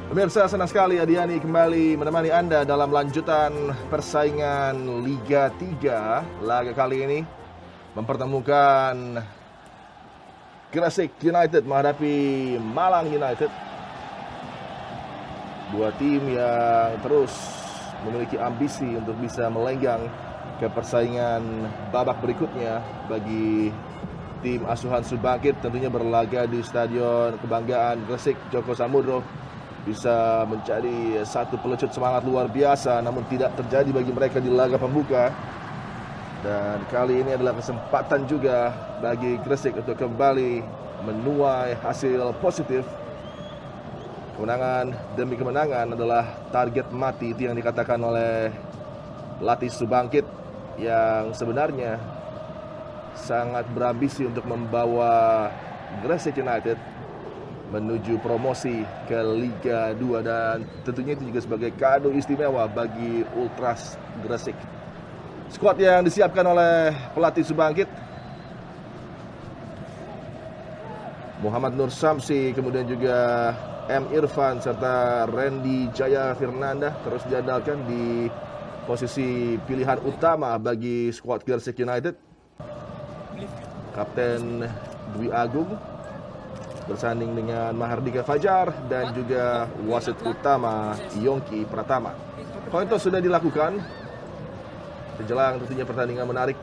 Pemirsa, senang sekali Adiani kembali menemani Anda dalam lanjutan persaingan Liga 3. Laga kali ini mempertemukan Gresik United menghadapi Malang United. Dua tim yang terus memiliki ambisi untuk bisa melenggang ke persaingan babak berikutnya bagi tim asuhan Subangkit, tentunya berlaga di Stadion Kebanggaan Gresik Djoko Samudro. Bisa menjadi satu pelecut semangat luar biasa, namun tidak terjadi bagi mereka di laga pembuka. Dan kali ini adalah kesempatan juga bagi Gresik untuk kembali menuai hasil positif. Kemenangan demi kemenangan adalah target mati, itu yang dikatakan oleh pelatih Subangkit yang sebenarnya sangat berambisi untuk membawa Gresik United menuju promosi ke Liga 2, dan tentunya itu juga sebagai kado istimewa bagi Ultras Gresik. Skuad yang disiapkan oleh pelatih Subangkit: Muhammad Nur Samsi, kemudian juga M. Irfan serta Randy Jaya Firnanda terus diandalkan di posisi pilihan utama bagi skuad Gresik United. Kapten Dwi Agung bersanding dengan Mahardika Fajar dan juga wasit utama Yongki Pratama. Koin toss sudah dilakukan menjelang tentunya pertandingan menarik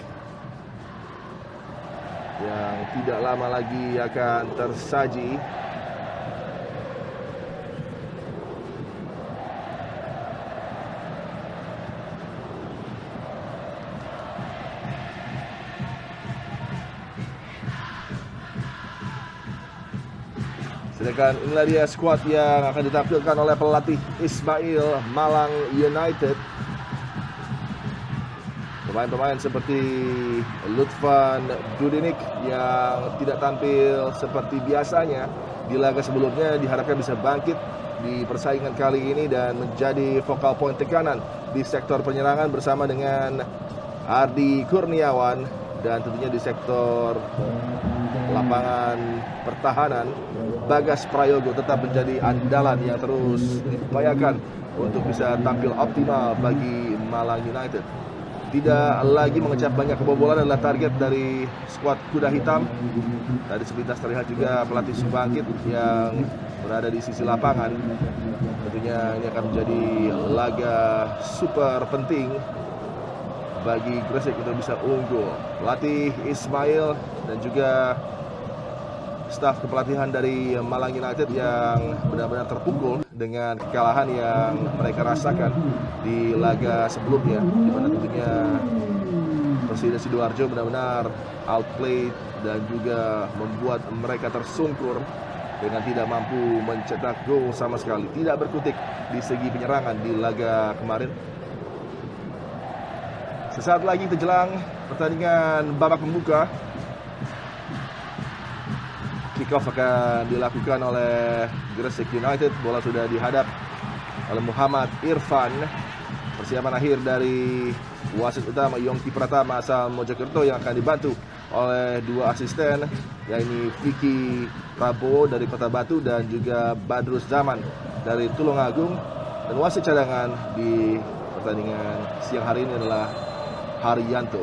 yang tidak lama lagi akan tersaji. Sedangkan inilah dia skuad yang akan ditampilkan oleh pelatih Ismail Malang United. Pemain-pemain seperti Lutfan Dudinik yang tidak tampil seperti biasanya di laga sebelumnya diharapkan bisa bangkit di persaingan kali ini dan menjadi vokal point tekanan di sektor penyerangan bersama dengan Ardi Kurniawan, dan tentunya di sektor lapangan pertahanan Bagas Prayogo tetap menjadi andalan yang terus diupayakan untuk bisa tampil optimal bagi Malang United. Tidak lagi mengecap banyak kebobolan adalah target dari skuad Kuda Hitam. Tadi sepintas terlihat juga pelatih Subangkit yang berada di sisi lapangan. Tentunya ini akan menjadi laga super penting bagi Gresik untuk bisa unggul. Pelatih Ismail dan juga staf kepelatihan dari Malang United yang benar-benar terpukul dengan kekalahan yang mereka rasakan di laga sebelumnya, di mana tentunya Persida Sidoarjo benar-benar outplayed dan juga membuat mereka tersungkur dengan tidak mampu mencetak gol sama sekali, tidak berkutik di segi penyerangan di laga kemarin. Sesaat lagi menjelang pertandingan babak pembuka, kick-off akan dilakukan oleh Gresik United. Bola sudah dihadap oleh Muhammad Irfan. Persiapan akhir dari wasit utama Yongki Pratama asal Mojokerto yang akan dibantu oleh dua asisten, yaitu Vicky Prabowo dari Kota Batu dan juga Badrus Zaman dari Tulungagung. Dan wasit cadangan di pertandingan siang hari ini adalah Haryanto.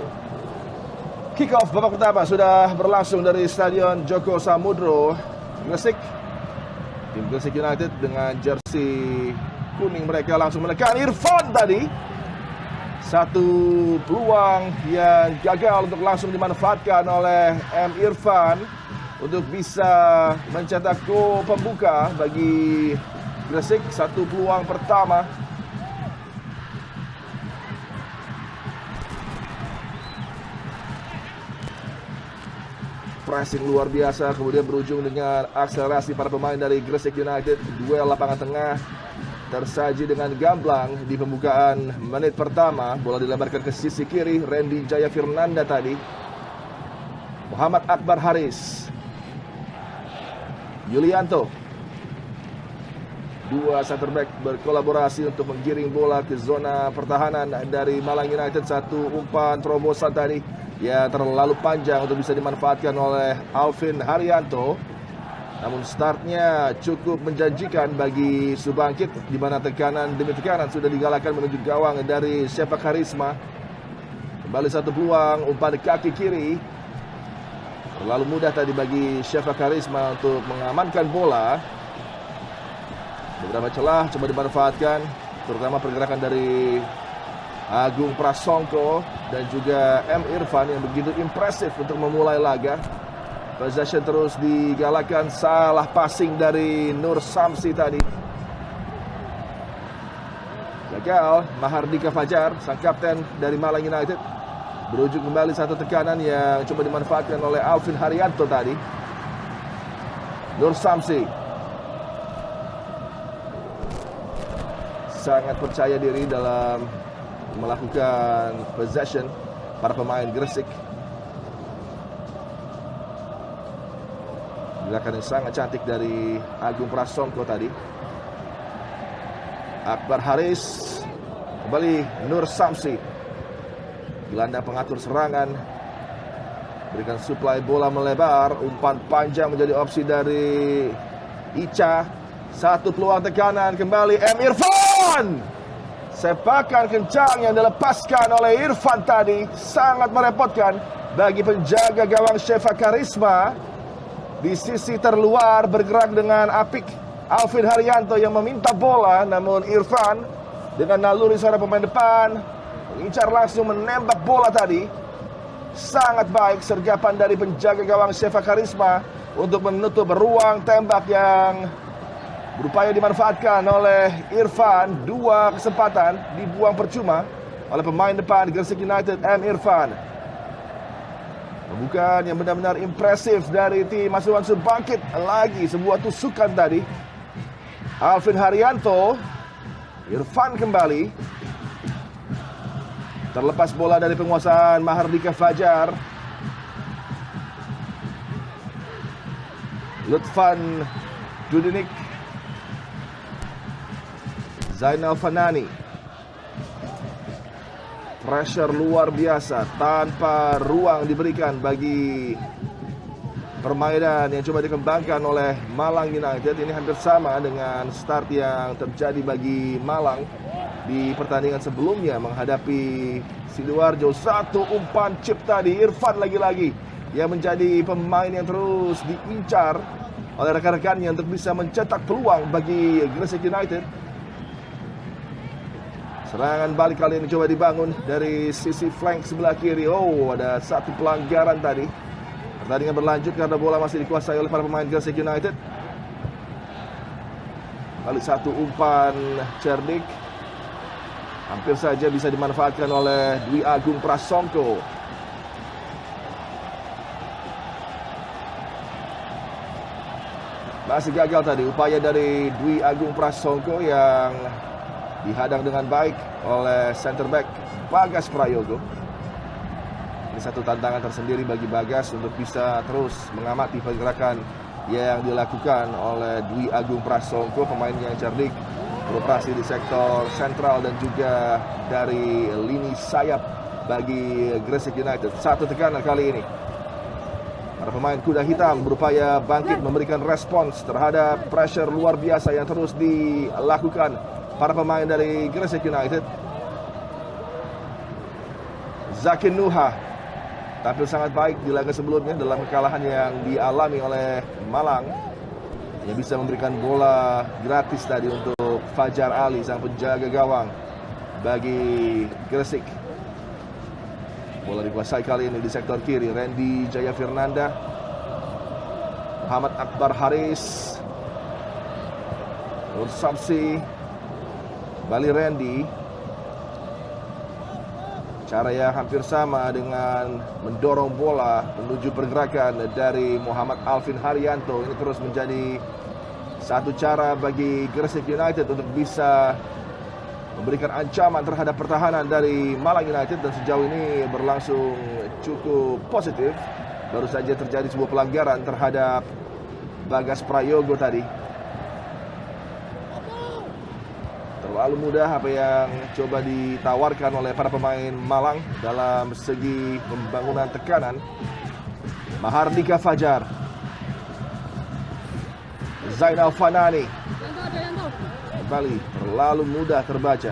Kick-off babak pertama sudah berlangsung dari Stadion Djoko Samudro Gresik. Tim Gresik United dengan jersey kuning mereka langsung menekan Irfan tadi. Satu peluang yang gagal untuk langsung dimanfaatkan oleh M. Irfan untuk bisa mencetak gol pembuka bagi Gresik. Satu peluang pertama. Pressing luar biasa, kemudian berujung dengan akselerasi para pemain dari Gresik United. Duel lapangan tengah tersaji dengan gamblang di pembukaan menit pertama. Bola dilemparkan ke sisi kiri, Randy Jaya Firnanda tadi. Muhammad Akbar Haris, Yulianto. Dua center back berkolaborasi untuk menggiring bola ke zona pertahanan dari Malang United. Satu umpan terobosan tadi ya terlalu panjang untuk bisa dimanfaatkan oleh Alvin Haryanto. Namun startnya cukup menjanjikan bagi Subangkit, di mana tekanan demi tekanan sudah digalakan menuju gawang dari Syafa Karisma. Kembali satu peluang, umpan kaki kiri. Terlalu mudah tadi bagi Syafa Karisma untuk mengamankan bola. Beberapa celah coba dimanfaatkan, terutama pergerakan dari Agung Prasongko dan juga M. Irfan yang begitu impresif untuk memulai laga. Possession terus digalakan, salah passing dari Nur Samsi tadi. Gagal, Mahardika Fajar, sang kapten dari Malang United. Berujung kembali satu tekanan yang coba dimanfaatkan oleh Alvin Haryanto tadi. Nur Samsi sangat percaya diri dalam melakukan possession para pemain Gresik. Gerakan yang sangat cantik dari Agung Prasongko tadi. Akbar Haris, kembali Nur Samsi, gelandang pengatur serangan, berikan suplai bola melebar, umpan panjang menjadi opsi dari Ica. Satu peluang tekanan, kembali M. Irfan. Sepakan kencang yang dilepaskan oleh Irfan tadi sangat merepotkan bagi penjaga gawang Syafa Karisma. Di sisi terluar bergerak dengan apik Alvin Haryanto yang meminta bola, namun Irfan dengan naluri seorang pemain depan mengincar langsung menembak bola tadi. Sangat baik sergapan dari penjaga gawang Syafa Karisma untuk menutup ruang tembak yang berupaya dimanfaatkan oleh Irfan. Dua kesempatan dibuang percuma oleh pemain depan Gresik United, M. Irfan. Pembukaan yang benar-benar impresif dari tim asuhan Subangkit. Lagi sebuah tusukan tadi. Alvin Haryanto, Irfan kembali. Terlepas bola dari penguasaan Mahardika Fajar. Lutfan Dudinik, Zainal Fanani. Pressure luar biasa tanpa ruang diberikan bagi permainan yang coba dikembangkan oleh Malang United. Ini hampir sama dengan start yang terjadi bagi Malang di pertandingan sebelumnya menghadapi Sidoarjo. Satu umpan chip tadi, Irfan lagi-lagi yang menjadi pemain yang terus diincar oleh rekan-rekannya untuk bisa mencetak peluang bagi Gresik United. Serangan balik kali ini coba dibangun dari sisi flank sebelah kiri. Oh, ada satu pelanggaran tadi. Pertandingan berlanjut karena bola masih dikuasai oleh para pemain Gresik United. Kali satu umpan cerdik, hampir saja bisa dimanfaatkan oleh Dwi Agung Prasongko. Masih gagal tadi upaya dari Dwi Agung Prasongko yang dihadang dengan baik oleh center back Bagas Prayogo. Ini satu tantangan tersendiri bagi Bagas untuk bisa terus mengamati pergerakan yang dilakukan oleh Dwi Agung Prasongko, pemain yang cerdik, beroperasi di sektor sentral dan juga dari lini sayap bagi Gresik United. Satu tekanan kali ini. Para pemain kuda hitam berupaya bangkit memberikan respons terhadap pressure luar biasa yang terus dilakukan para pemain dari Gresik United. Zakin Nuha tampil sangat baik di laga sebelumnya dalam kekalahan yang dialami oleh Malang. Yang bisa memberikan bola gratis tadi untuk Fajar Ali, sang penjaga gawang bagi Gresik. Bola dikuasai kali ini di sektor kiri. Randy Jaya Firnanda, Muhammad Akbar Haris, Nur Samsi, Bali Randy. Cara yang hampir sama dengan mendorong bola menuju pergerakan dari Muhammad Alvin Haryanto. Ini terus menjadi satu cara bagi Gresik United untuk bisa memberikan ancaman terhadap pertahanan dari Malang United, dan sejauh ini berlangsung cukup positif. Baru saja terjadi sebuah pelanggaran terhadap Bagas Prayogo tadi. Terlalu mudah apa yang coba ditawarkan oleh para pemain Malang dalam segi pembangunan tekanan. Mahardika Fajar, Zainal Fanani. Kembali terlalu mudah terbaca.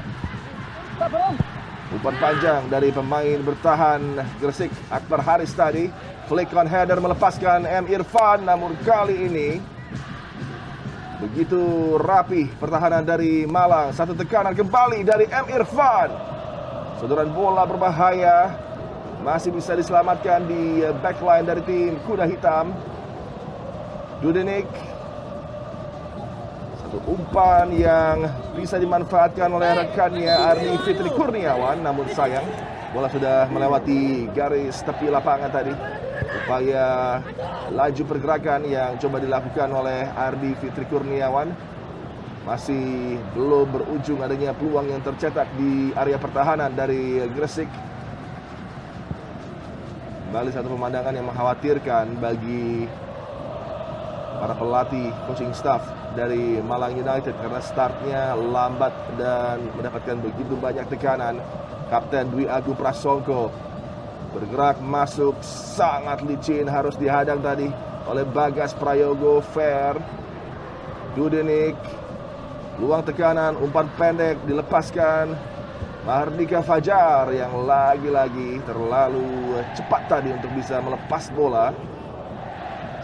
Umpan panjang dari pemain bertahan Gresik, Akbar Haris tadi. Flick on header melepaskan M. Irfan, namun kali ini begitu rapi pertahanan dari Malang. Satu tekanan kembali dari M. Irfan. Sodoran bola berbahaya, masih bisa diselamatkan di backline dari tim Kuda Hitam. Dudenik. Satu umpan yang bisa dimanfaatkan oleh rekannya Ardi Fitri Kurniawan, namun sayang bola sudah melewati garis tepi lapangan tadi. Upaya laju pergerakan yang coba dilakukan oleh Ardi Fitri Kurniawan masih belum berujung adanya peluang yang tercetak di area pertahanan dari Gresik. Kembali satu pemandangan yang mengkhawatirkan bagi para pelatih coaching staff dari Malang United karena startnya lambat dan mendapatkan begitu banyak tekanan. Kapten Dwi Agung Prasongko bergerak masuk sangat licin, harus dihadang tadi oleh Bagas Prayogo. Fair Dudenik, luang tekanan, umpan pendek dilepaskan Mahardika Fajar yang lagi-lagi terlalu cepat tadi untuk bisa melepas bola,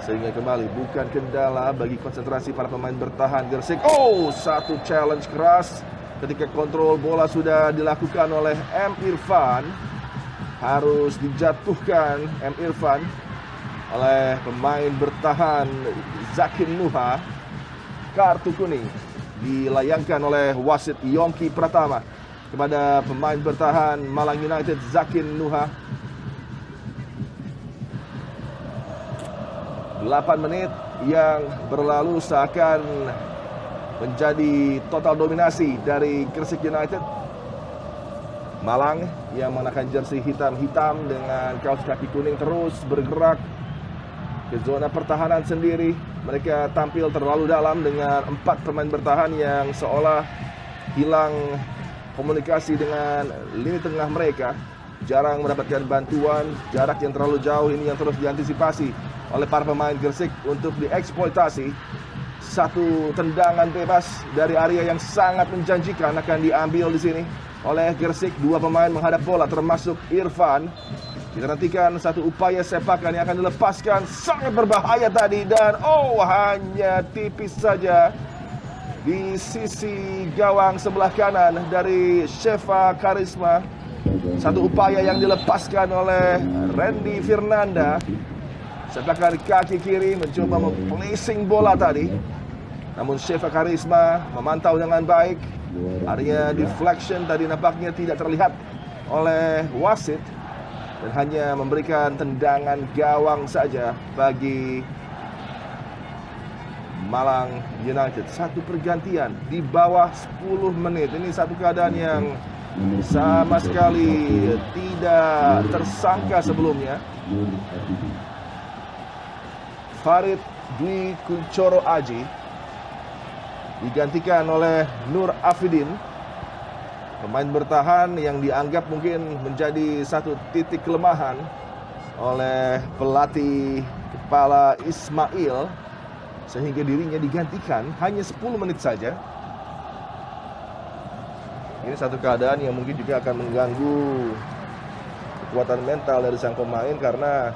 sehingga kembali bukan kendala bagi konsentrasi para pemain bertahan Gresik. Oh, satu challenge keras ketika kontrol bola sudah dilakukan oleh M. Irfan. Harus dijatuhkan M. Irfan oleh pemain bertahan Zakin Nuha. Kartu kuning dilayangkan oleh wasit Yongki Pratama kepada pemain bertahan Malang United Zakin Nuha. 8 menit yang berlalu seakan menjadi total dominasi dari Gresik United. Malang yang mengenakan jersey hitam-hitam dengan kaos kaki kuning terus bergerak ke zona pertahanan sendiri. Mereka tampil terlalu dalam dengan 4 pemain bertahan yang seolah hilang komunikasi dengan lini tengah mereka. Jarang mendapatkan bantuan, jarak yang terlalu jauh ini yang terus diantisipasi oleh para pemain Gresik untuk dieksploitasi. Satu tendangan bebas dari area yang sangat menjanjikan akan diambil di sini oleh Gresik. 2 pemain menghadap bola termasuk Irfan. Kita nantikan satu upaya sepakan yang akan dilepaskan, sangat berbahaya tadi, dan hanya tipis saja di sisi gawang sebelah kanan dari Shefa Karisma. Satu upaya yang dilepaskan oleh Randy Firnanda. Sepakan kaki kiri mencoba memplacing bola tadi, namun Shefa Karisma memantau dengan baik. Artinya deflection tadi nampaknya tidak terlihat oleh wasit dan hanya memberikan tendangan gawang saja bagi Malang United. Satu pergantian di bawah 10 menit. Ini satu keadaan yang sama sekali tidak tersangka sebelumnya. Farid Dwi Kuncoro Aji digantikan oleh Nur Afidin, pemain bertahan yang dianggap mungkin menjadi satu titik kelemahan oleh pelatih kepala Ismail, sehingga dirinya digantikan hanya 10 menit saja. Ini satu keadaan yang mungkin juga akan mengganggu kekuatan mental dari sang pemain karena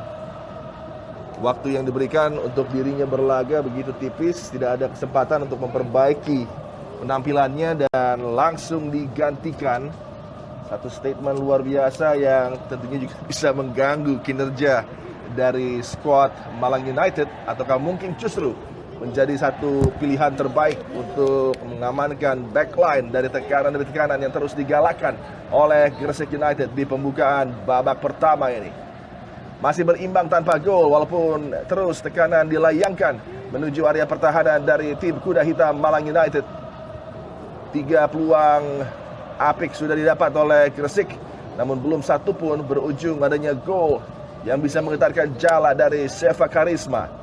waktu yang diberikan untuk dirinya berlaga begitu tipis, tidak ada kesempatan untuk memperbaiki penampilannya dan langsung digantikan. Satu statement luar biasa yang tentunya juga bisa mengganggu kinerja dari skuad Malang United, ataukah mungkin justru menjadi satu pilihan terbaik untuk mengamankan backline dari tekanan yang terus digalakkan oleh Gresik United di pembukaan babak pertama ini. Masih berimbang tanpa gol walaupun terus tekanan dilayangkan menuju area pertahanan dari tim Kuda Hitam Malang United. 3 peluang apik sudah didapat oleh Gresik, namun belum satu pun berujung adanya gol yang bisa menggetarkan jala dari Shefa Karisma.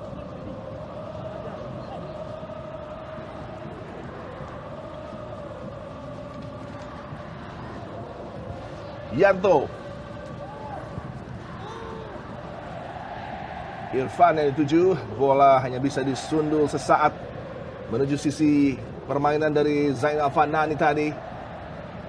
Yanto, Irfan yang dituju, bola hanya bisa disundul sesaat menuju sisi permainan dari Zainal Fanani tadi.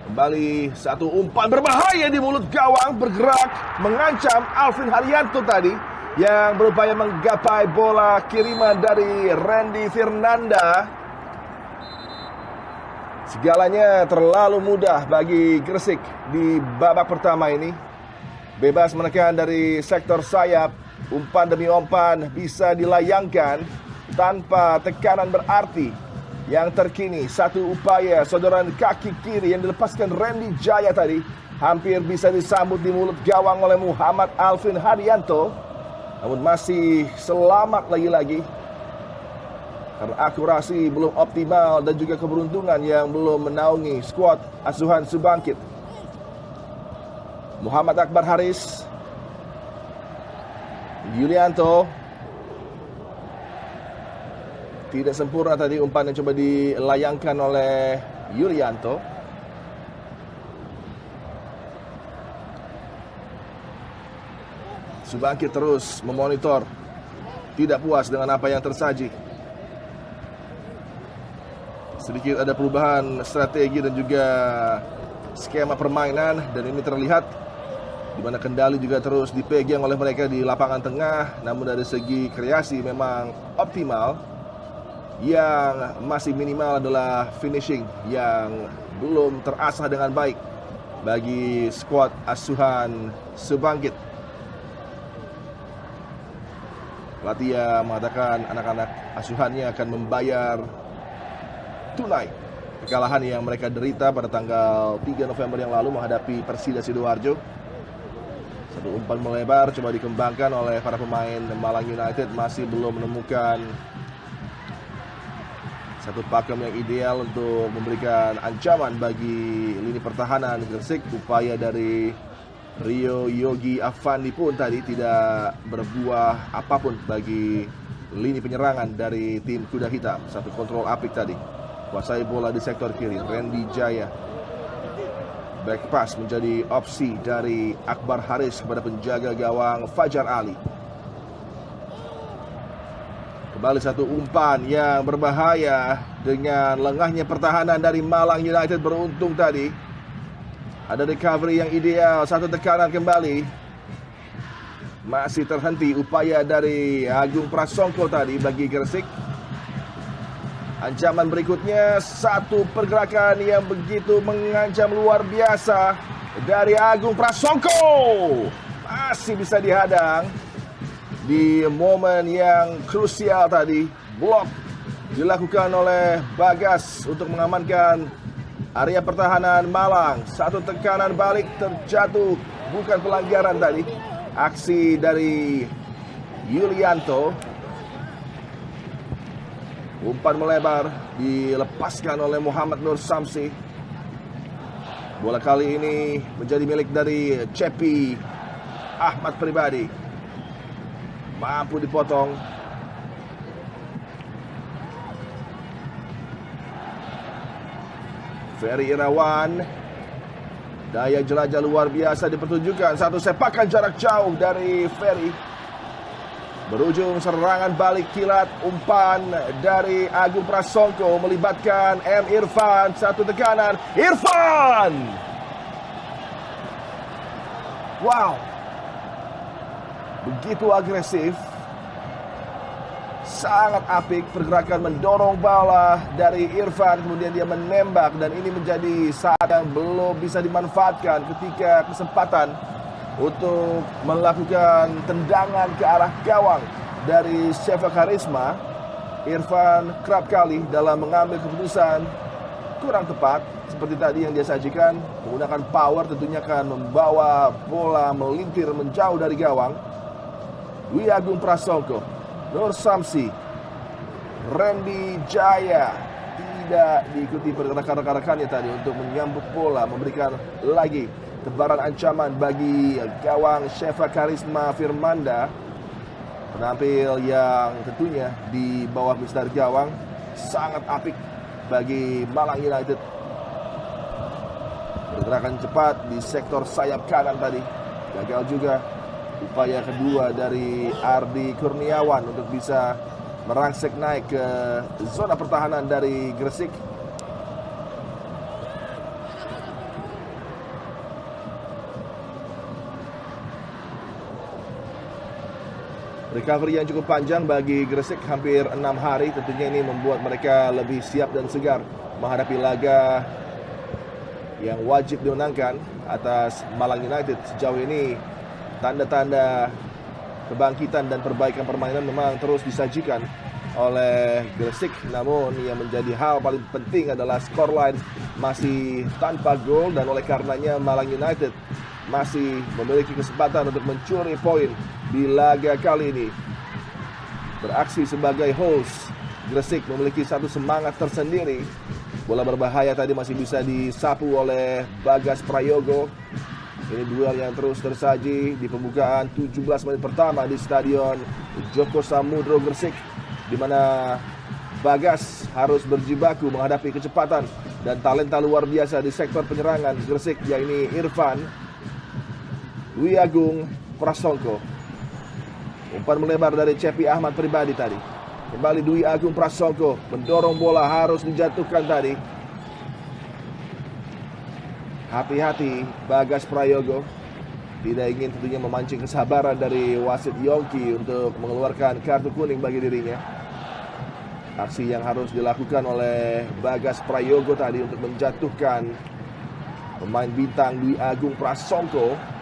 Kembali satu umpan berbahaya di mulut gawang, bergerak mengancam Alvin Haryanto tadi yang berupaya menggapai bola kiriman dari Randy Fernanda. Segalanya terlalu mudah bagi Gresik di babak pertama ini. Bebas menekan dari sektor sayap, umpan demi umpan bisa dilayangkan tanpa tekanan berarti. Yang terkini satu upaya sodoran kaki kiri yang dilepaskan Randy Jaya tadi hampir bisa disambut di mulut gawang oleh Muhammad Alvin Haryanto, namun masih selamat lagi-lagi karena akurasi belum optimal dan juga keberuntungan yang belum menaungi skuad asuhan Subangkit. Muhammad Akbar Haris, Yulianto. Tidak sempurna tadi umpan yang coba dilayangkan oleh Yulianto. Subangkit terus memonitor, tidak puas dengan apa yang tersaji. Sedikit ada perubahan strategi dan juga skema permainan, dan ini terlihat di mana kendali juga terus dipegang oleh mereka di lapangan tengah. Namun dari segi kreasi memang optimal. Yang masih minimal adalah finishing yang belum terasah dengan baik bagi skuad asuhan Subangkit. Pelatih mengatakan anak-anak asuhannya akan membayar tunai kekalahan yang mereka derita pada tanggal 3 November yang lalu menghadapi Persida Sidoarjo. Satu umpan melebar coba dikembangkan oleh para pemain Malang United, masih belum menemukan satu pakem yang ideal untuk memberikan ancaman bagi lini pertahanan Gresik. Upaya dari Rio Yogi Afandi pun tadi tidak berbuah apapun bagi lini penyerangan dari tim Kuda Hitam. Satu kontrol apik tadi, kuasai bola di sektor kiri, Randy Jaya. Back pass menjadi opsi dari Akbar Haris kepada penjaga gawang Fajar Ali. Kembali satu umpan yang berbahaya dengan lengahnya pertahanan dari Malang United. Beruntung tadi ada recovery yang ideal, satu tekanan kembali. Masih terhenti upaya dari Agung Prasongko tadi bagi Gresik. Ancaman berikutnya, satu pergerakan yang begitu mengancam luar biasa dari Agung Prasongko. Masih bisa dihadang di momen yang krusial tadi. Blok dilakukan oleh Bagas untuk mengamankan area pertahanan Malang. Satu tekanan balik terjatuh, bukan pelanggaran tadi. Aksi dari Yulianto. Umpan melebar dilepaskan oleh Muhammad Nur Samsi. Bola kali ini menjadi milik dari Cepi Ahmad Pribadi. Mampu dipotong. Ferry Irawan. Daya jelajah luar biasa dipertunjukkan. Satu sepakan jarak jauh dari Ferry. Berujung serangan balik kilat. Umpan dari Agung Prasongko melibatkan M. Irfan. Satu tekanan. Irfan! Wow! Begitu agresif, sangat apik pergerakan mendorong bola dari Irfan, kemudian dia menembak, dan ini menjadi saat yang belum bisa dimanfaatkan ketika kesempatan untuk melakukan tendangan ke arah gawang dari Sheffield Karisma. Irfan kerap kali dalam mengambil keputusan kurang tepat seperti tadi yang dia sajikan, menggunakan power tentunya akan membawa bola melintir menjauh dari gawang. Dwi Agung Prasongko, Nur Samsi, Randy Jaya tidak diikuti pergerakan rekan-rekannya tadi untuk menyambut bola, memberikan lagi tebaran ancaman bagi gawang Sheffield Karisma Firmanda. Penampil yang tentunya di bawah mistar gawang sangat apik bagi Malang United. Pergerakan cepat di sektor sayap kanan tadi, gagal juga. Upaya kedua dari Ardi Kurniawan untuk bisa merangsek naik ke zona pertahanan dari Gresik. Recovery yang cukup panjang bagi Gresik, hampir 6 hari. Tentunya ini membuat mereka lebih siap dan segar menghadapi laga yang wajib dimenangkan atas Malang United. Sejauh ini tanda-tanda kebangkitan dan perbaikan permainan memang terus disajikan oleh Gresik. Namun yang menjadi hal paling penting adalah scoreline masih tanpa gol, dan oleh karenanya Malang United masih memiliki kesempatan untuk mencuri poin di laga kali ini. Beraksi sebagai host, Gresik memiliki satu semangat tersendiri. Bola berbahaya tadi masih bisa disapu oleh Bagas Prayogo. Ini duel yang terus tersaji di pembukaan 17 menit pertama di Stadion Joko Samudro Gresik, di mana Bagas harus berjibaku menghadapi kecepatan dan talenta luar biasa di sektor penyerangan Gresik, yakni Irfan Dwi Agung Prasongko. Umpan melebar dari Cepi Ahmad pribadi tadi. Kembali Dwi Agung Prasongko mendorong bola, harus dijatuhkan tadi. Hati-hati Bagas Prayogo, tidak ingin tentunya memancing kesabaran dari wasit Yongki untuk mengeluarkan kartu kuning bagi dirinya. Aksi yang harus dilakukan oleh Bagas Prayogo tadi untuk menjatuhkan pemain bintang Dwi Agung Prasongko.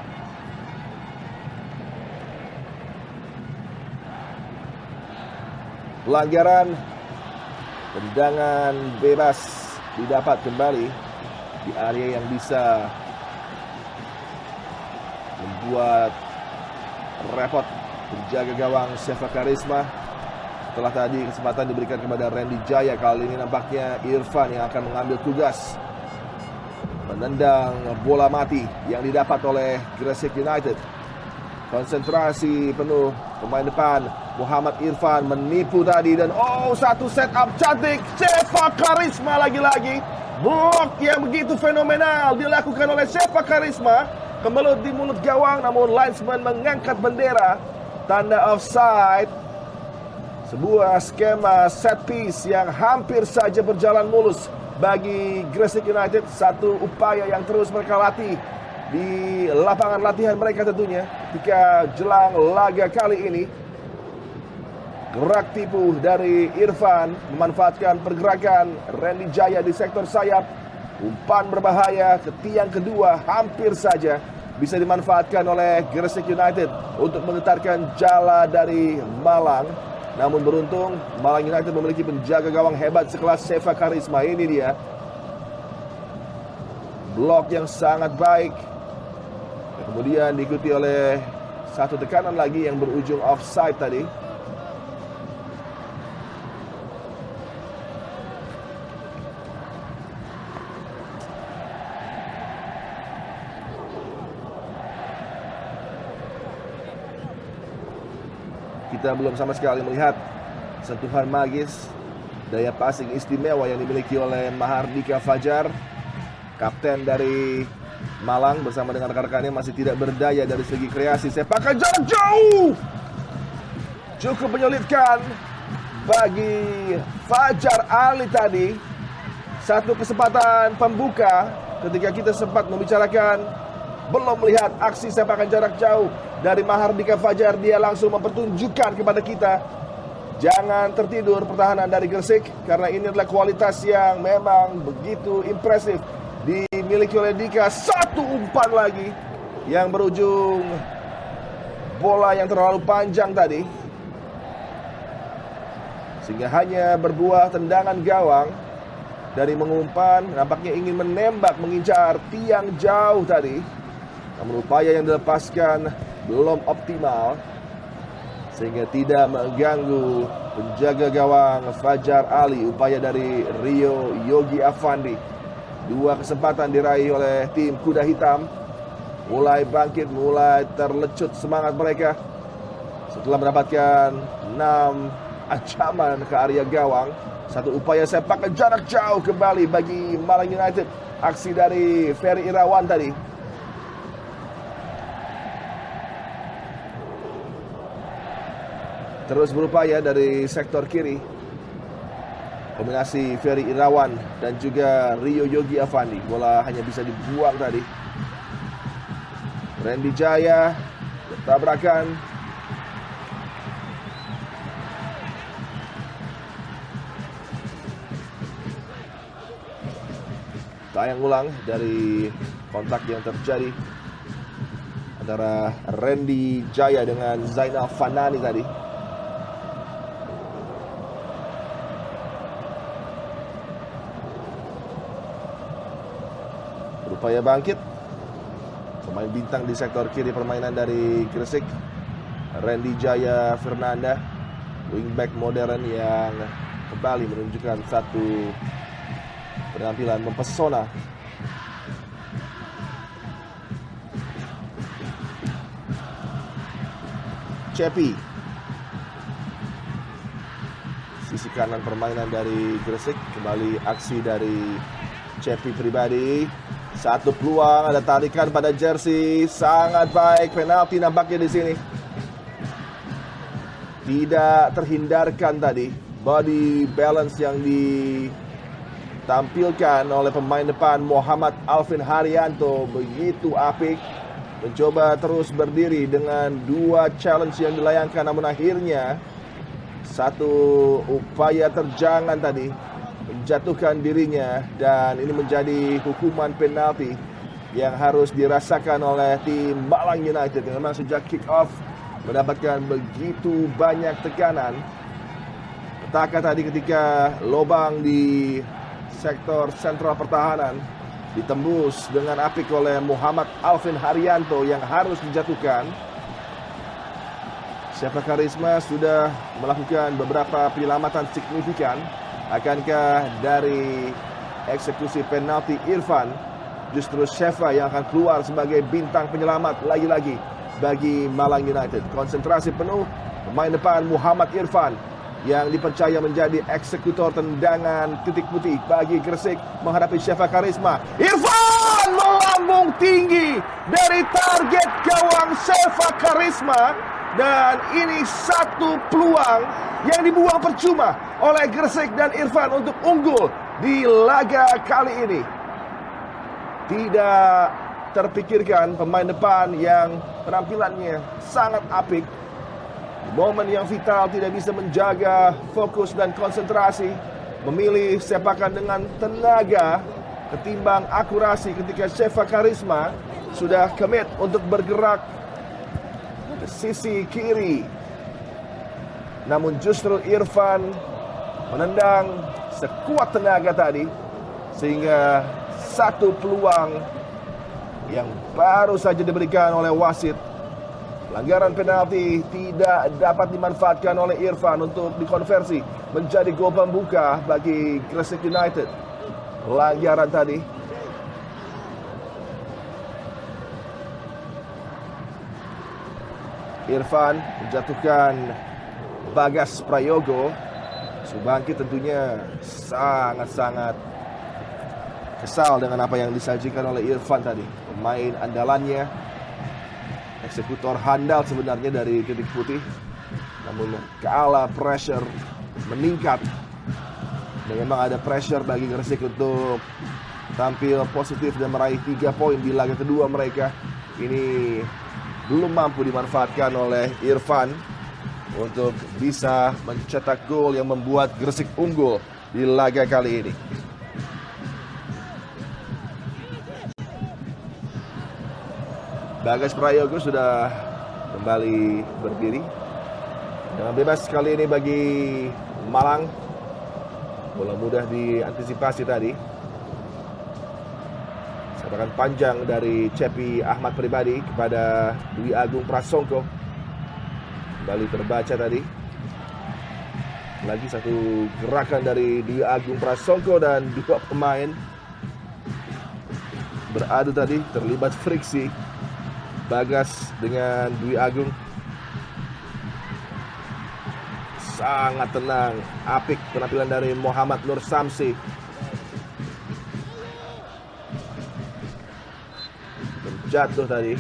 Pelanggaran, tendangan bebas didapat kembali di area yang bisa membuat repot penjaga gawang Seva Karisma. Setelah tadi kesempatan diberikan kepada Randy Jaya, kali ini nampaknya Irfan yang akan mengambil tugas menendang bola mati yang didapat oleh Gresik United. Konsentrasi penuh pemain depan Muhammad Irfan menipu tadi, dan satu setup cantik Seva Karisma lagi-lagi. Blok yang begitu fenomenal dilakukan oleh Seva Karisma, kemelut di mulut gawang, namun linesman mengangkat bendera tanda offside. Sebuah skema set piece yang hampir saja berjalan mulus bagi Gresik United. Satu upaya yang terus mereka latih di lapangan latihan mereka tentunya ketika jelang laga kali ini. Gerak tipu dari Irfan memanfaatkan pergerakan Randy Jaya di sektor sayap. Umpan berbahaya ke tiang kedua hampir saja bisa dimanfaatkan oleh Gresik United untuk menggetarkan jala dari Malang. Namun beruntung Malang United memiliki penjaga gawang hebat sekelas Seva Karisma. Ini dia blok yang sangat baik, kemudian diikuti oleh satu tekanan lagi yang berujung offside tadi. Kita belum sama sekali melihat sentuhan magis, daya passing istimewa yang dimiliki oleh Mahardika Fajar. Kapten dari Malang bersama dengan rekan-rekannya masih tidak berdaya dari segi kreasi sepakan jarak jauh. Cukup menyulitkan bagi Fajar Ali tadi. Satu kesempatan pembuka ketika kita sempat membicarakan belum melihat aksi sepakan jarak jauh dari Mahardika Fajar. Dia langsung mempertunjukkan kepada kita, jangan tertidur pertahanan dari Gresik, karena ini adalah kualitas yang memang begitu impresif dimiliki oleh Dika. Satu umpan lagi yang berujung bola yang terlalu panjang tadi, sehingga hanya berbuah tendangan gawang. Dari mengumpan nampaknya ingin menembak, mengincar tiang jauh tadi, namun upaya yang dilepaskan belum optimal sehingga tidak mengganggu penjaga gawang Fajar Ali. Upaya dari Rio Yogi Afandi. Dua kesempatan diraih oleh tim Kuda Hitam. Mulai bangkit, mulai terlecut semangat mereka setelah mendapatkan 6 ancaman ke area gawang. Satu upaya sepak jarak jauh kembali bagi Malang United. Aksi dari Ferry Irawan tadi. terus berupaya dari sektor kiri. Kombinasi Ferry Irawan dan juga Rio Yogi Avandi. Bola hanya bisa dibuang tadi. Randy Jaya bertabrakan. Tayang ulang dari kontak yang terjadi antara Randy Jaya dengan Zainal Fanani tadi. Berupaya bangkit pemain bintang di sektor kiri permainan dari Gresik, Randy Jaya Fernanda, wingback modern yang kembali menunjukkan satu penampilan mempesona. Cepi, sisi kanan permainan dari Gresik, kembali aksi dari Cepi pribadi. Satu peluang, ada tarikan pada jersey, sangat baik, penalti nampaknya di sini. Tidak terhindarkan tadi body balance yang ditampilkan oleh pemain depan Muhammad Alvin Haryanto begitu apik. Mencoba terus berdiri dengan dua challenge yang dilayangkan, namun akhirnya satu upaya terjangan tadi menjatuhkan dirinya, dan ini menjadi hukuman penalti yang harus dirasakan oleh tim Malang United yang memang sejak kick off mendapatkan begitu banyak tekanan. Petaka tadi ketika lobang di sektor sentral pertahanan ditembus dengan apik oleh Muhammad Alvin Haryanto yang harus dijatuhkan. Syafa Karisma sudah melakukan beberapa penyelamatan signifikan. Akankah dari eksekusi penalti Irfan justru Syafa yang akan keluar sebagai bintang penyelamat lagi-lagi bagi Malang United? Konsentrasi penuh pemain depan Muhammad Irfan yang dipercaya menjadi eksekutor tendangan titik putih bagi Gresik menghadapi Syafa Karisma. Irfan melambung tinggi dari target gawang Syafa Karisma, dan ini satu peluang yang dibuang percuma oleh Gresik dan Irfan untuk unggul di laga kali ini. Tidak terpikirkan pemain depan yang penampilannya sangat apik. Momen yang vital tidak bisa menjaga fokus dan konsentrasi, memilih sepakan dengan tenaga ketimbang akurasi ketika Syafa Karisma sudah commit untuk bergerak ke sisi kiri. Namun justru Irfan menendang sekuat tenaga tadi, sehingga satu peluang yang baru saja diberikan oleh wasit, pelanggaran penalti, tidak dapat dimanfaatkan oleh Irfan untuk dikonversi menjadi gol pembuka bagi Gresik United. Pelanggaran tadi. Irfan menjatuhkan Bagas Prayogo. Subangki tentunya sangat-sangat kesal dengan apa yang disajikan oleh Irfan tadi. Pemain andalannya, eksekutor handal sebenarnya dari titik putih, namun kalah pressure meningkat, dan memang ada pressure bagi Gresik untuk tampil positif dan meraih 3 poin di laga kedua mereka. Ini belum mampu dimanfaatkan oleh Irfan untuk bisa mencetak gol yang membuat Gresik unggul di laga kali ini. Bagas Prayogo sudah kembali berdiri dengan bebas kali ini bagi Malang. Bola mudah diantisipasi tadi. Sepakan panjang dari Cepi Ahmad pribadi kepada Dwi Agung Prasongko. Kembali terbaca tadi. Lagi satu gerakan dari Dwi Agung Prasongko dan dua pemain beradu tadi, terlibat friksi. Bagas dengan Dwi Agung sangat tenang, apik penampilan dari Muhammad Nur Samsi. Terjatuh tadi.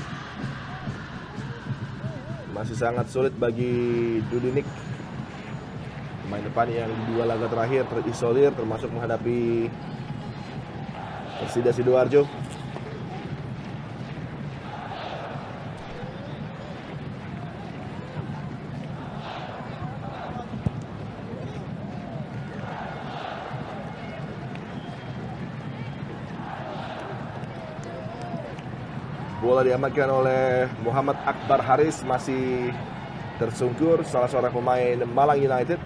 Masih sangat sulit bagi Dudinik pemain depan yang di 2 laga terakhir terisolir, termasuk menghadapi Persida Sidoarjo. Bola diamankan oleh Muhammad Akbar Haris, masih tersungkur, salah seorang pemain Malang United.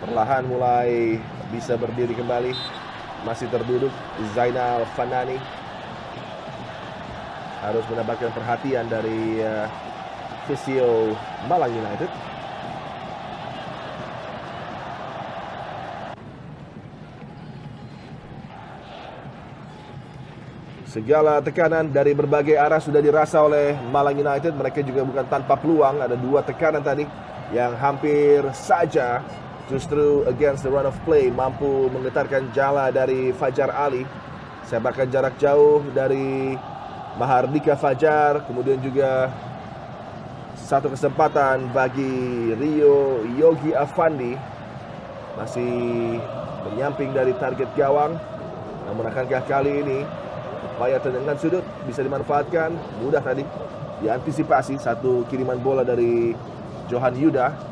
Perlahan mulai bisa berdiri kembali, masih terduduk. Zainal Fanani harus mendapatkan perhatian dari fisio Malang United. Segala tekanan dari berbagai arah sudah dirasa oleh Malang United. Mereka juga bukan tanpa peluang. Ada 2 tekanan tadi yang hampir saja justru against the run of play mampu menggetarkan jala dari Fajar Ali. Sepakan jarak jauh dari Mahardika Fajar. Kemudian juga satu kesempatan bagi Rio Yogi Afandi. Masih menyamping dari target gawang. Namun akankah kali ini upaya tendangan sudut bisa dimanfaatkan? Mudah tadi diantisipasi satu kiriman bola dari Johan Yuda.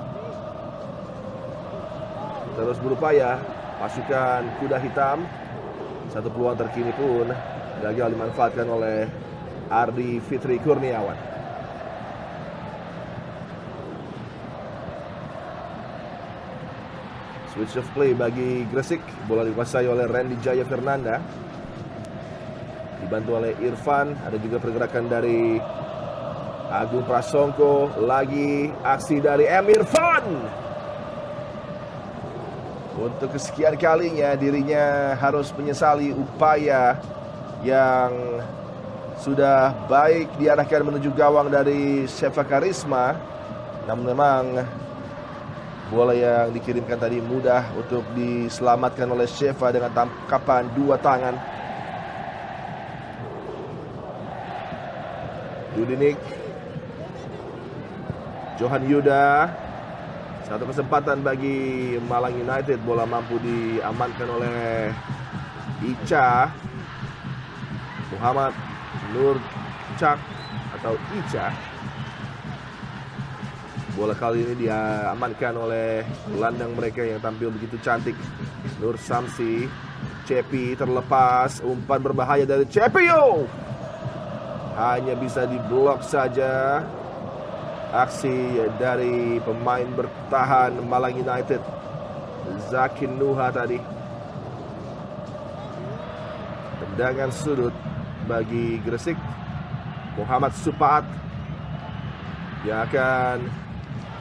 Terus berupaya pasukan kuda hitam. Satu peluang terkini pun gagal dimanfaatkan oleh Ardi Fitri Kurniawan. Switch of play bagi Gresik. Bola dikuasai oleh Randy Jaya Fernanda, dibantu oleh Irfan. Ada juga pergerakan dari Agung Prasongko. Lagi aksi dari Irfan. Untuk kesekian kalinya dirinya harus menyesali upaya yang sudah baik diarahkan menuju gawang dari Shefa Karisma. Namun memang bola yang dikirimkan tadi mudah untuk diselamatkan oleh Shefa dengan tangkapan 2 tangan. Dudinik, Johan Yuda. Satu kesempatan bagi Malang United. Bola mampu diamankan oleh Ica. Muhammad Nur Cak atau Ica. Bola kali ini diamankan oleh gelandang mereka yang tampil begitu cantik, Nur Samsi. Cepi terlepas, umpan berbahaya dari Cepi. Hanya bisa diblok saja aksi dari pemain bertahan Malang United, Zakin Nuha tadi. Tendangan sudut bagi Gresik. Muhammad Supaat yang akan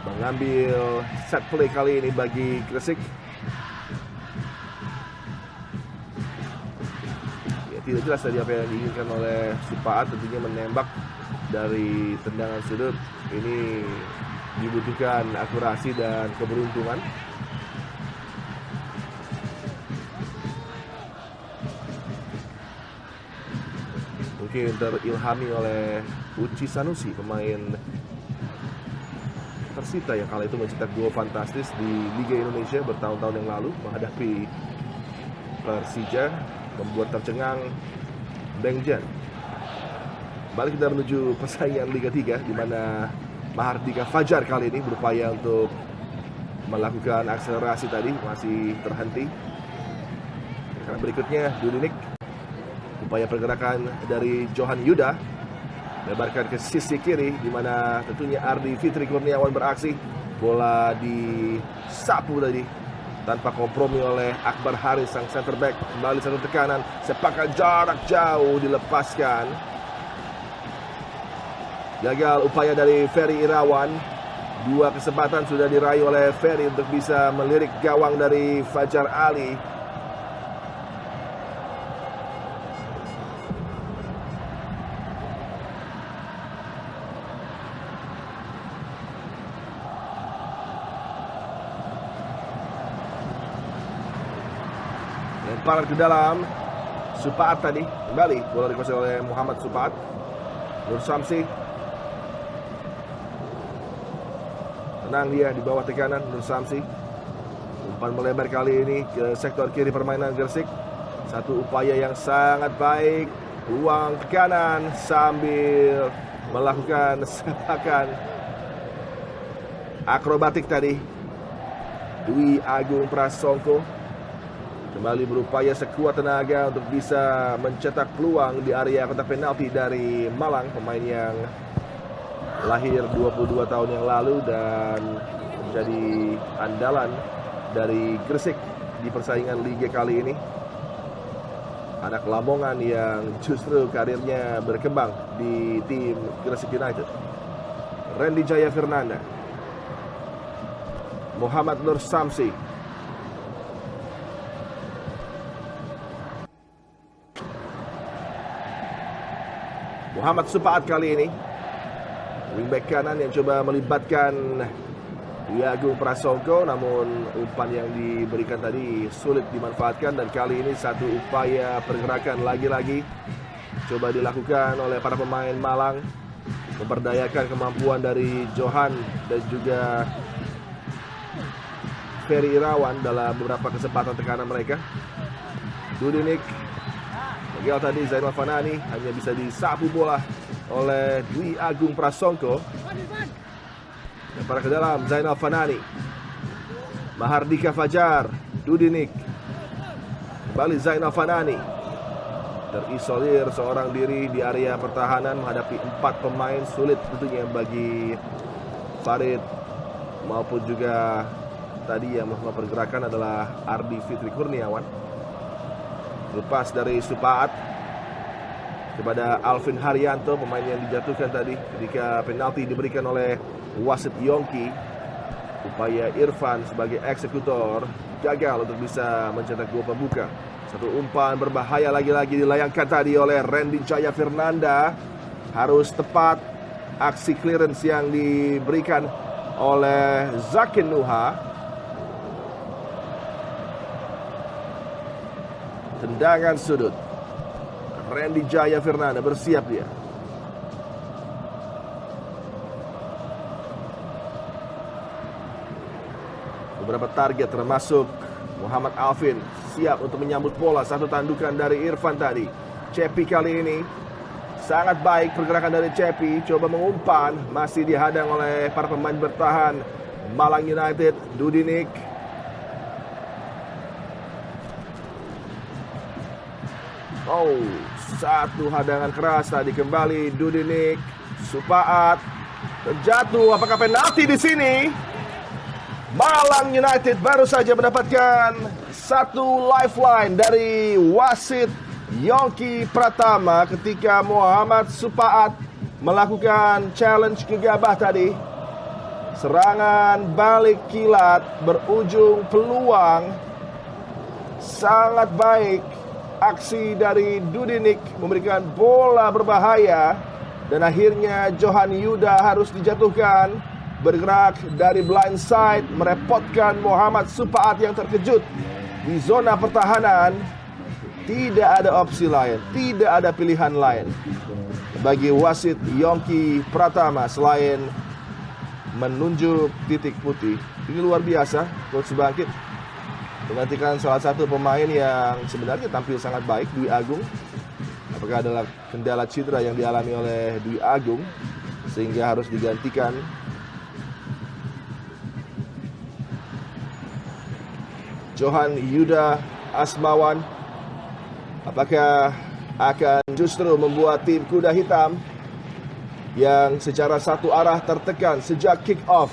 mengambil set play kali ini bagi Gresik. Ya, tidak jelas tadi apa yang diinginkan oleh Supaat. Tentunya menembak dari tendangan sudut ini dibutuhkan akurasi dan keberuntungan. Mungkin terilhami oleh Uci Sanusi, pemain Persita yang kala itu mencetak gol fantastis di Liga Indonesia bertahun-tahun yang lalu menghadapi Persija, membuat tercengang Beng Jan. Balik kita menuju persaingan Liga 3 di mana Mahardika Fajar kali ini berupaya untuk melakukan akselerasi tadi, masih terhenti. Karena berikutnya Dudinik, upaya pergerakan dari Johan Yuda, lebarkan ke sisi kiri di mana tentunya Ardi Fitri Kurniawan beraksi. Bola disapu tadi tanpa kompromi oleh Akbar Haris sang center back. Kembali satu tekanan, sepakan jarak jauh dilepaskan. Gagal upaya dari Ferry Irawan. 2 kesempatan sudah diraih oleh Ferry untuk bisa melirik gawang dari Fajar Ali. Lemparan ke dalam. Supaat tadi kembali, bola dikuasai oleh Muhammad Supaat. Nur Samsi, tenang dia di bawah tekanan. Nur Samsi Umpan melebar kali ini ke sektor kiri permainan Gresik. Satu upaya yang sangat baik. Peluang ke kanan sambil melakukan sepakan akrobatik tadi. Dwi Agung Prasongko kembali berupaya sekuat tenaga untuk bisa mencetak peluang di area kotak penalti dari Malang. Pemain yang lahir 22 tahun yang lalu dan menjadi andalan dari Gresik di persaingan Liga kali ini. Anak Lamongan yang justru karirnya berkembang di tim Gresik United. Randy Jaya Fernanda, Muhammad Nur Samsi, Muhammad Supaat kali ini wingback kanan yang coba melibatkan Dwi Agung Prasongko, namun umpan yang diberikan tadi sulit dimanfaatkan. Dan kali ini satu upaya pergerakan lagi-lagi coba dilakukan oleh para pemain Malang, memperdayakan kemampuan dari Johan dan juga Ferry Irawan dalam beberapa kesempatan tekanan mereka. Dudinik gagal tadi, Zainal Fanani hanya bisa disapu bola oleh Dwi Agung Prasongko. Lempar ke dalam, Zainal Fanani, Mahardika Fajar, Dudinik, kembali Zainal Fanani, terisolir seorang diri di area pertahanan menghadapi 4 pemain. Sulit tentunya bagi Farid maupun juga tadi yang melakukan pergerakan adalah Ardi Fitri Kurniawan. Lepas dari Supaat kepada Alvin Haryanto, pemain yang dijatuhkan tadi ketika penalti diberikan oleh wasit Yongki. Upaya Irfan sebagai eksekutor gagal untuk bisa mencetak gol pembuka. Satu umpan berbahaya lagi-lagi dilayangkan tadi oleh Randy Jaya Fernanda. Harus tepat aksi clearance yang diberikan oleh Zakin Nuha. Tendangan sudut. Randy Jaya Fernanda bersiap dia. Beberapa target termasuk Muhammad Alvin siap untuk menyambut bola. Satu tandukan dari Irfan tadi. Cepi kali ini sangat baik pergerakan dari Cepi. Coba mengumpan, masih dihadang oleh para pemain bertahan Malang United. Dudinik, satu hadangan keras tadi. Kembali Dudinik, Supaat terjatuh. Apakah penalti di sini? Malang United baru saja mendapatkan satu lifeline dari wasit Yongki Pratama ketika Muhammad Supaat melakukan challenge gegabah tadi. Serangan balik kilat berujung peluang. Sangat baik aksi dari Dudinik memberikan bola berbahaya. Dan akhirnya Johan Yuda harus dijatuhkan. Bergerak dari blind side, merepotkan Muhammad Supaat yang terkejut di zona pertahanan. Tidak ada opsi lain, tidak ada pilihan lain bagi wasit Yongki Pratama selain menunjuk titik putih. Ini luar biasa, Coach Bangkit menggantikan salah satu pemain yang sebenarnya tampil sangat baik, Dwi Agung. Apakah adalah kendala cedera yang dialami oleh Dwi Agung sehingga harus digantikan? Johan Yuda Asmawan, apakah akan justru membuat tim kuda hitam yang secara satu arah tertekan sejak kick off,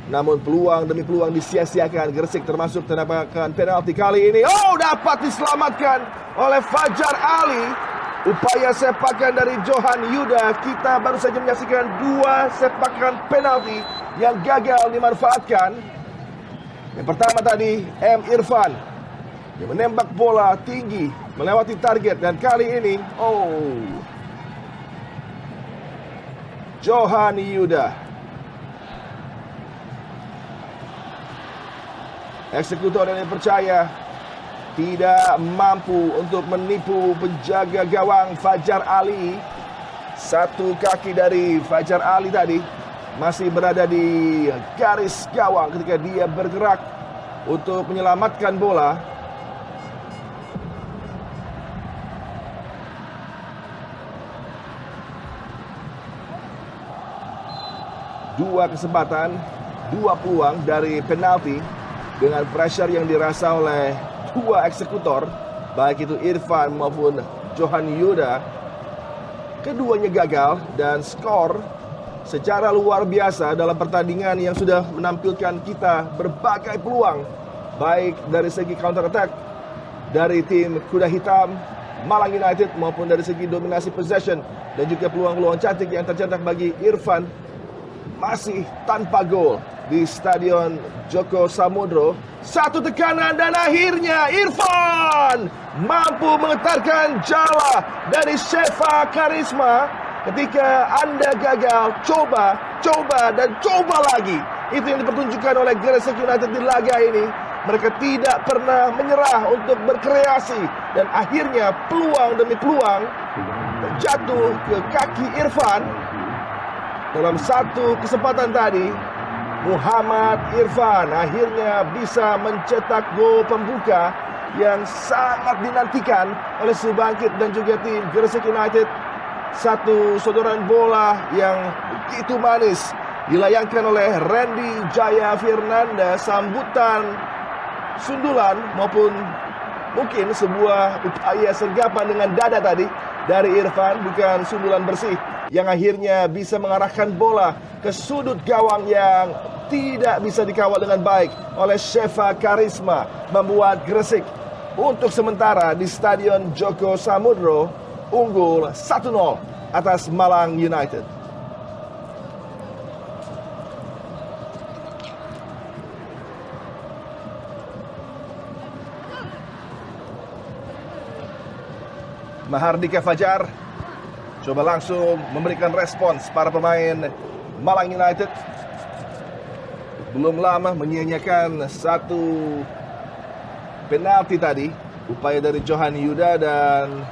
namun peluang demi peluang disia-siakan Gresik, termasuk tembakan penalti kali ini. Dapat diselamatkan oleh Fajar Ali. Upaya sepakan dari Johan Yuda. Kita baru saja menyaksikan 2 sepakan penalti yang gagal dimanfaatkan. Yang pertama tadi M. Irfan yang menembak bola tinggi melewati target, dan kali ini Johan Yuda, eksekutor yang dipercaya, tidak mampu untuk menipu penjaga gawang Fajar Ali. Satu kaki dari Fajar Ali tadi masih berada di garis gawang ketika dia bergerak untuk menyelamatkan bola. Dua kesempatan, dua peluang dari penalti dengan pressure yang dirasa oleh dua eksekutor, baik itu Irfan maupun Johan Yuda. Keduanya gagal dan skor secara luar biasa dalam pertandingan yang sudah menampilkan kita berbagai peluang, baik dari segi counter attack dari tim Kuda Hitam Malang United maupun dari segi dominasi possession dan juga peluang-peluang cantik yang tercetak bagi Irfan. Masih tanpa gol di Stadion Joko Samudro. Satu tekanan dan akhirnya Irfan mampu mengetarkan jala dari Shefa Karisma. Ketika Anda gagal, coba dan coba lagi. Itu yang dipertunjukkan oleh Gresik United di laga ini. Mereka tidak pernah menyerah untuk berkreasi dan akhirnya peluang demi peluang jatuh ke kaki Irfan. Dalam satu kesempatan tadi, Muhammad Irfan akhirnya bisa mencetak gol pembuka yang sangat dinantikan oleh Subangkit dan juga tim Gresik United. Satu sodoran bola yang begitu manis dilayangkan oleh Randy Jaya Fernanda. Sambutan sundulan maupun mungkin sebuah upaya sergapan dengan dada tadi dari Irfan, bukan sundulan bersih, yang akhirnya bisa mengarahkan bola ke sudut gawang yang tidak bisa dikawal dengan baik oleh Shefa Karisma, membuat Gresik untuk sementara di Stadion Joko Samudro unggul 1-0 atas Malang United. Mahardika Fajar coba langsung memberikan respons para pemain Malang United. Belum lama menyia-nyiakan satu penalti tadi, upaya dari Johan Yuda, dan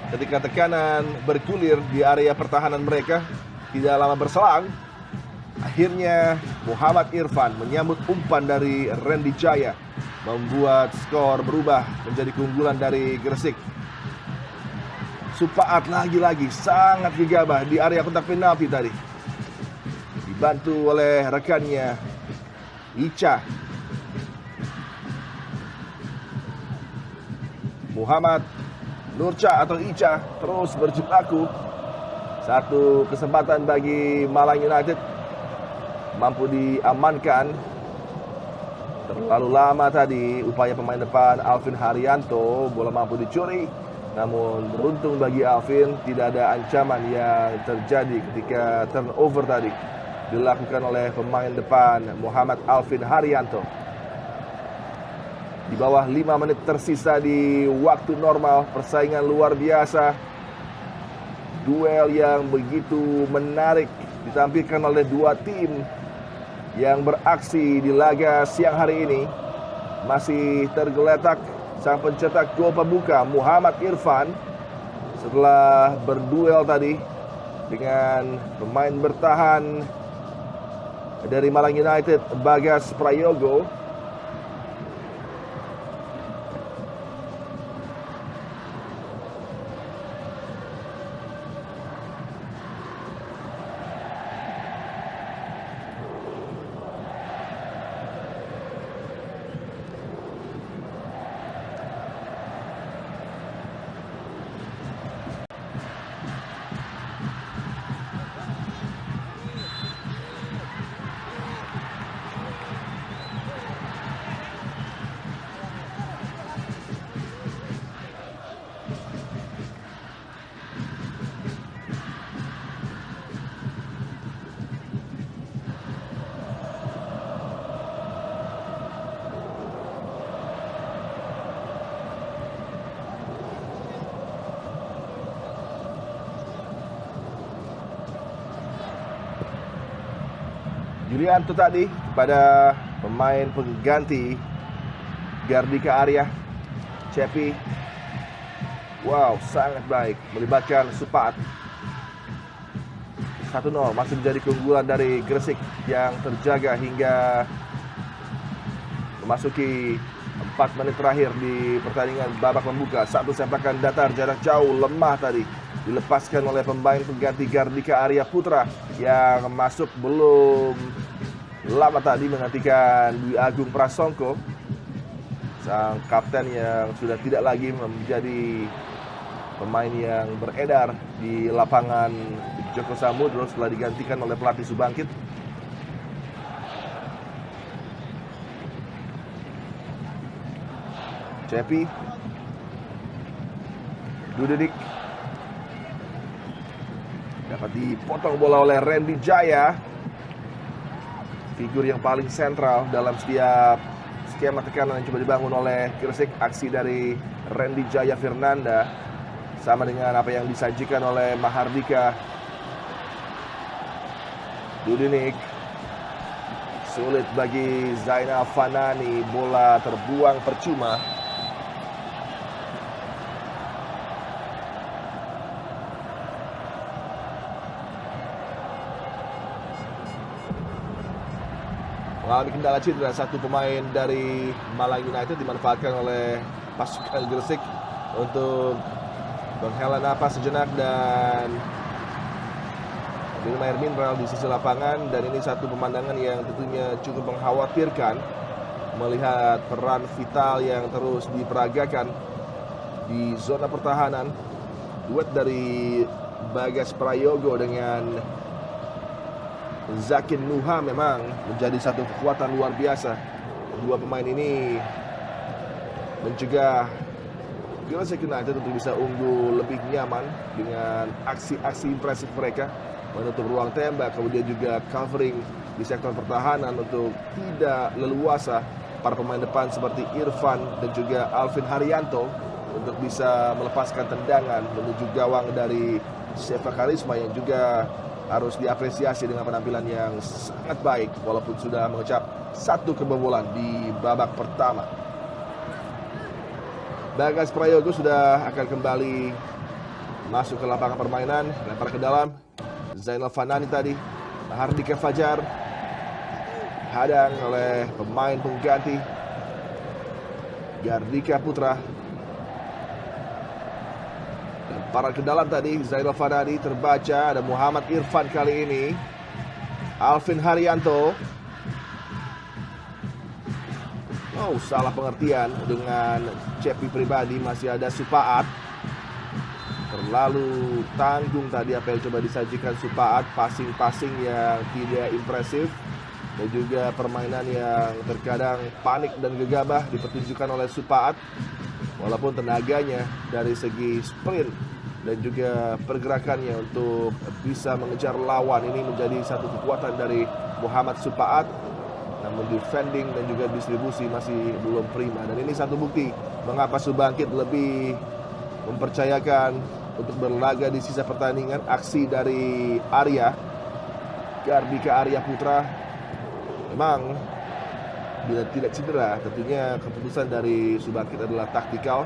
ketika tekanan bergulir di area pertahanan mereka tidak lama berselang, akhirnya Muhammad Irfan menyambut umpan dari Randy Jaya, membuat skor berubah menjadi keunggulan dari Gresik. Supaat lagi-lagi sangat gegabah di area kotak penalti tadi, dibantu oleh rekannya Ica. Muhammad Nurca atau Ica terus berjibaku. Satu kesempatan bagi Malang United, mampu diamankan. Terlalu lama tadi upaya pemain depan Alvin Haryanto, bola mampu dicuri. Namun beruntung bagi Alvin, tidak ada ancaman yang terjadi ketika turnover tadi dilakukan oleh pemain depan Muhammad Alvin Haryanto. Di bawah 5 menit tersisa di waktu normal, persaingan luar biasa. Duel yang begitu menarik ditampilkan oleh dua tim yang beraksi di laga siang hari ini. Masih tergeletak sang pencetak gol pembuka Muhammad Irfan setelah berduel tadi dengan pemain bertahan dari Malang United, Bagas Prayogo. Julianto tadi kepada pemain pengganti Gardika Arya, Cepi. Wow, sangat baik, melibatkan Supaat. 1-0 masih menjadi keunggulan dari Gresik yang terjaga hingga memasuki 4 menit terakhir di pertandingan babak pembuka. Satu sepakan datar jarak jauh lemah tadi dilepaskan oleh pemain pengganti Gardika Arya Putra yang masuk belum lama tadi menggantikan Dwi Agung Prasongko, sang kapten yang sudah tidak lagi menjadi pemain yang beredar di lapangan Joko Samudro setelah digantikan oleh pelatih Subangkit. Cepi, Dudenik, dapat dipotong bola oleh Randy Jaya, figur yang paling sentral dalam setiap skema tekanan yang coba dibangun oleh Gresik. Aksi dari Randy Jaya Fernanda sama dengan apa yang disajikan oleh Mahardika. Dudenik, sulit bagi Zainal Fanani, bola terbuang percuma. Mengalami kendala cedera satu pemain dari Malang United, dimanfaatkan oleh pasukan Gresik untuk menghela napas sejenak dan minum air mineral di sisi lapangan. Dan ini satu pemandangan yang tentunya cukup mengkhawatirkan melihat peran vital yang terus diperagakan di zona pertahanan. Duet dari Bagas Prayogo dengan Zakin Nuha memang menjadi satu kekuatan luar biasa. Dua pemain ini mencegah Gresik United untuk bisa unggul lebih nyaman dengan aksi-aksi impresif mereka, menutup ruang tembak, kemudian juga covering di sektor pertahanan untuk tidak leluasa para pemain depan seperti Irfan dan juga Alvin Haryanto untuk bisa melepaskan tendangan menuju gawang dari Shefa Karisma yang juga harus diapresiasi dengan penampilan yang sangat baik walaupun sudah mengecap satu kebobolan di babak pertama. Bagas Prayogo sudah akan kembali masuk ke lapangan permainan, lempar ke dalam. Zainal Fanani tadi, Mahardika Fajar hadang oleh pemain pengganti Gardika Putra. Lemparan ke dalam tadi, Zainal Fanani terbaca, ada Muhammad Irfan kali ini. Alvin Haryanto. Oh, salah pengertian dengan Cepi pribadi, masih ada Supaat. Terlalu tanggung tadi apa yang coba disajikan Supaat, passing-passing yang tidak impresif dan juga permainan yang terkadang panik dan gegabah dipertunjukkan oleh Supaat. Walaupun tenaganya dari segi sprint dan juga pergerakannya untuk bisa mengejar lawan ini menjadi satu kekuatan dari Muhammad Supaat, namun defending dan juga distribusi masih belum prima. Dan ini satu bukti mengapa Subangkit lebih mempercayakan untuk berlaga di sisa pertandingan. Aksi dari Arya, Gardika Arya Putra, memang bila tidak cedera, tentunya keputusan dari Subangkit adalah taktikal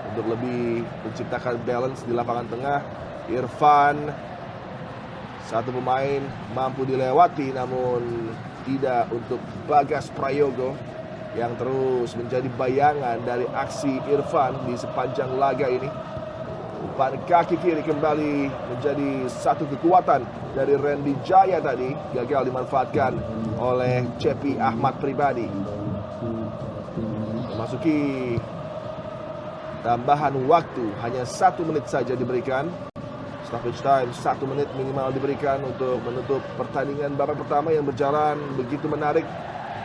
untuk lebih menciptakan balance di lapangan tengah. Irfan, satu pemain mampu dilewati, namun tidak untuk Bagas Prayogo yang terus menjadi bayangan dari aksi Irfan di sepanjang laga ini. Umpan kaki kiri kembali menjadi satu kekuatan dari Randy Jaya tadi, gagal dimanfaatkan oleh Cepi Ahmad pribadi. Memasuki tambahan waktu, hanya 1 menit saja diberikan. Stoppage time 1 menit minimal diberikan untuk menutup pertandingan babak pertama yang berjalan begitu menarik.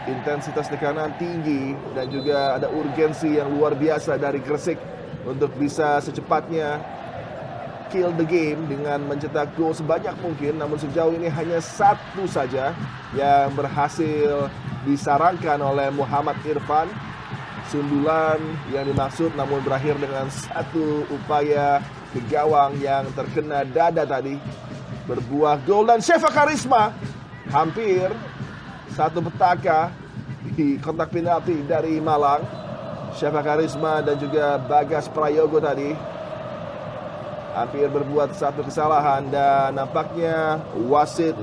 Intensitas tekanan tinggi dan juga ada urgensi yang luar biasa dari Gresik untuk bisa secepatnya kill the game dengan mencetak gol sebanyak mungkin. Namun sejauh ini hanya satu saja yang berhasil disarankan oleh Muhammad Irfan. Sundulan yang dimaksud namun berakhir dengan satu upaya ke gawang yang terkena dada tadi, berbuah gol. Dan Shefa Karisma hampir satu petaka di kontak penalti dari Malang. Shefa Karisma dan juga Bagas Prayogo tadi hampir berbuat satu kesalahan, dan nampaknya wasit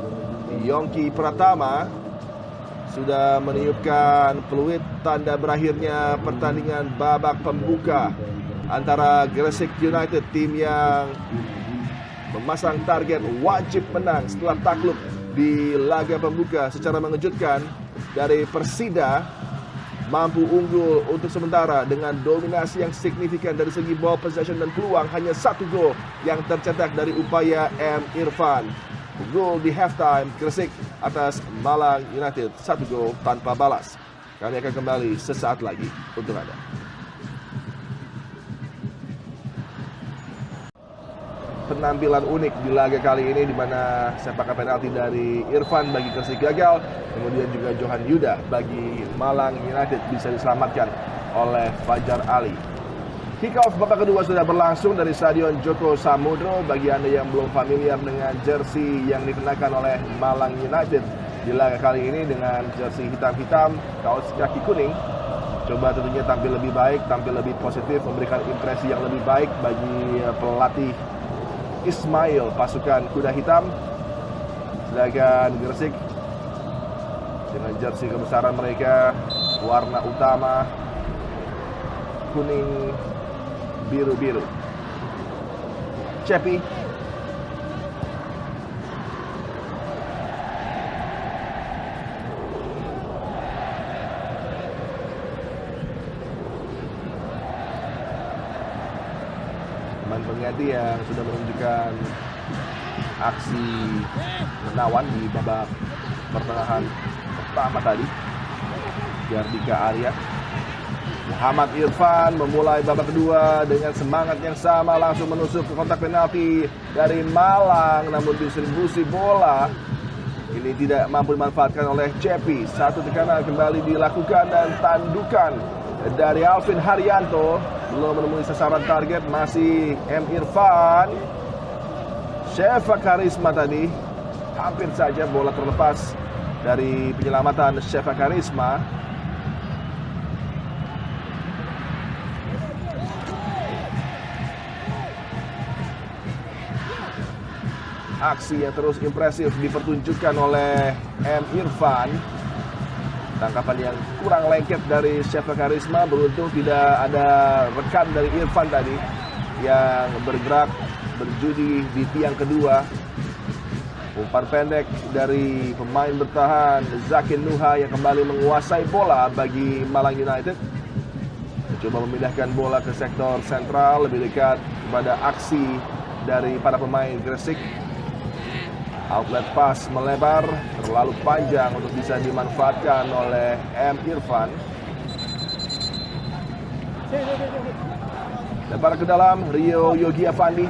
Yongki Pratama sudah meniupkan peluit tanda berakhirnya pertandingan babak pembuka antara Gresik United, tim yang memasang target wajib menang setelah takluk di laga pembuka secara mengejutkan dari Persida, mampu unggul untuk sementara dengan dominasi yang signifikan dari segi ball possession dan peluang. Hanya 1 gol yang tercetak dari upaya M. Irfan. Gol di halftime Gresik atas Malang United, 1 gol tanpa balas. Kami akan kembali sesaat lagi untuk Anda. Penampilan unik di laga kali ini di mana sepakan penalti dari Irfan bagi Gresik gagal, kemudian juga Johan Yuda bagi Malang United bisa diselamatkan oleh Fajar Ali. Kick-off babak kedua sudah berlangsung dari Stadion Joko Samudro. Bagi Anda yang belum familiar dengan jersey yang dikenakan oleh Malang United di laga kali ini dengan jersey hitam-hitam, kaos kaki kuning, coba tentunya tampil lebih baik, tampil lebih positif, memberikan impresi yang lebih baik bagi pelatih Ismail pasukan kuda hitam. Sedangkan Gresik dengan jersey kebesaran mereka, warna utama kuning biru-biru. Cepi pemain pengganti yang sudah menunjukkan aksi menawan di babak pertengahan pertama tadi. Yardika Arya. Muhammad Irfan memulai babak kedua dengan semangat yang sama, langsung menusuk ke kotak penalti dari Malang, namun distribusi bola ini tidak mampu dimanfaatkan oleh Cepi. Satu tekanan kembali dilakukan dan tandukan dari Alvin Haryanto belum menemui sasaran target. Masih M. Irfan. Shefak Karisma tadi hampir saja bola terlepas dari penyelamatan Shefak Karisma. Aksi yang terus impresif dipertunjukkan oleh M. Irfan. Tangkapan yang kurang lengket dari Shefak Karisma. Beruntung tidak ada rekan dari Irfan tadi yang bergerak berjudi di tiang kedua. Umpan pendek dari pemain bertahan Zakin Nuha yang kembali menguasai bola bagi Malang United. Mencoba memindahkan bola ke sektor sentral, lebih dekat kepada aksi dari para pemain Gresik. Outlet pass melebar, terlalu panjang untuk bisa dimanfaatkan oleh M. Irfan. Lebar ke dalam, Rio Yogi Afandi.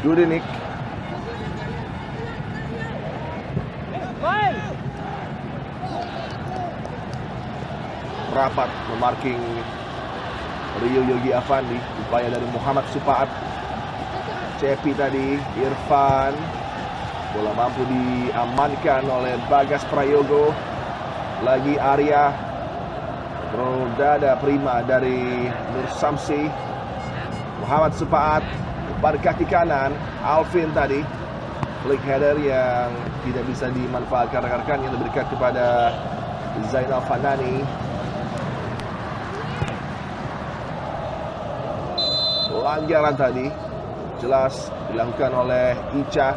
Dudinik. Rapat memarking Rio Yogi Afandi. Upaya dari Muhammad Supaat. Cepi tadi, Irfan. Bola mampu diamankan oleh Bagas Prayogo. Lagi Arya. Rodada prima dari Nur Samsi. Muhammad Supaat. Pada kaki kanan, Alvin tadi. Flick header yang tidak bisa dimanfaatkan rekan-rekan yang lebih dekat kepada Zainal Fanani. Pelanggaran tadi jelas dilakukan oleh Ica.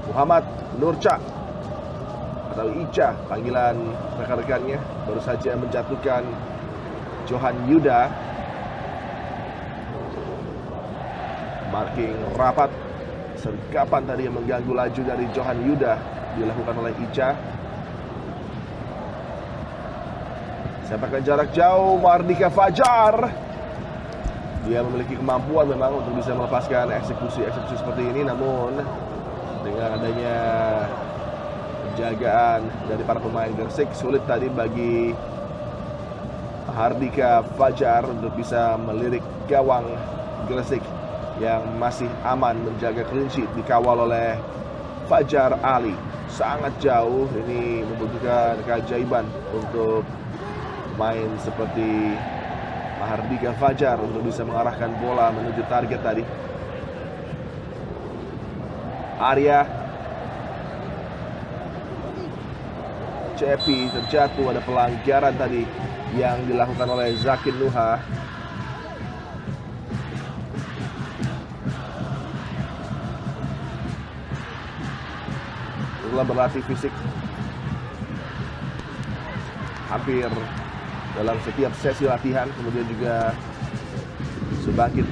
Muhammad Nurca atau Ica, panggilan rekan-rekannya, baru saja menjatuhkan Johan Yuda. Marking rapat, sergapan tadi yang mengganggu laju dari Johan Yuda dilakukan oleh Ica. Sepakan jarak jauh, Mardika Fajar. Dia memiliki kemampuan memang untuk bisa melepaskan eksekusi-eksekusi seperti ini. Namun dengan adanya penjagaan dari para pemain Gresik, sulit tadi bagi Hardika Fajar untuk bisa melirik gawang Gresik yang masih aman menjaga clean sheet, dikawal oleh Fajar Ali. Sangat jauh, ini membutuhkan keajaiban untuk main seperti Mahardika Fajar untuk bisa mengarahkan bola menuju target tadi. Arya Cepi terjatuh, ada pelanggaran tadi yang dilakukan oleh Zakin Nuha. Setelah berlatih fisik hampir dalam setiap sesi latihan, kemudian juga Subangkit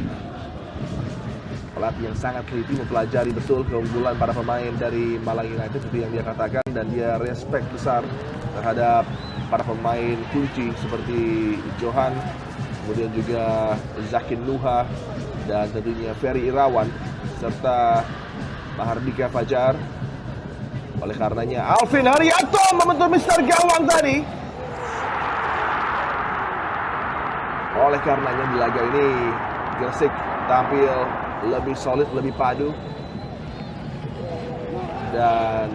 pelatih yang sangat teliti mempelajari betul keunggulan para pemain dari Malang United seperti yang dia katakan, dan dia respect besar terhadap para pemain kunci seperti Johan, kemudian juga Zakin Nuha, dan tentunya Ferry Irawan serta Mahardika Fajar. Oleh karenanya Alvin Haryanto membentur Mister Gawang tadi. Oleh karenanya di laga ini Gresik tampil lebih solid, lebih padu, dan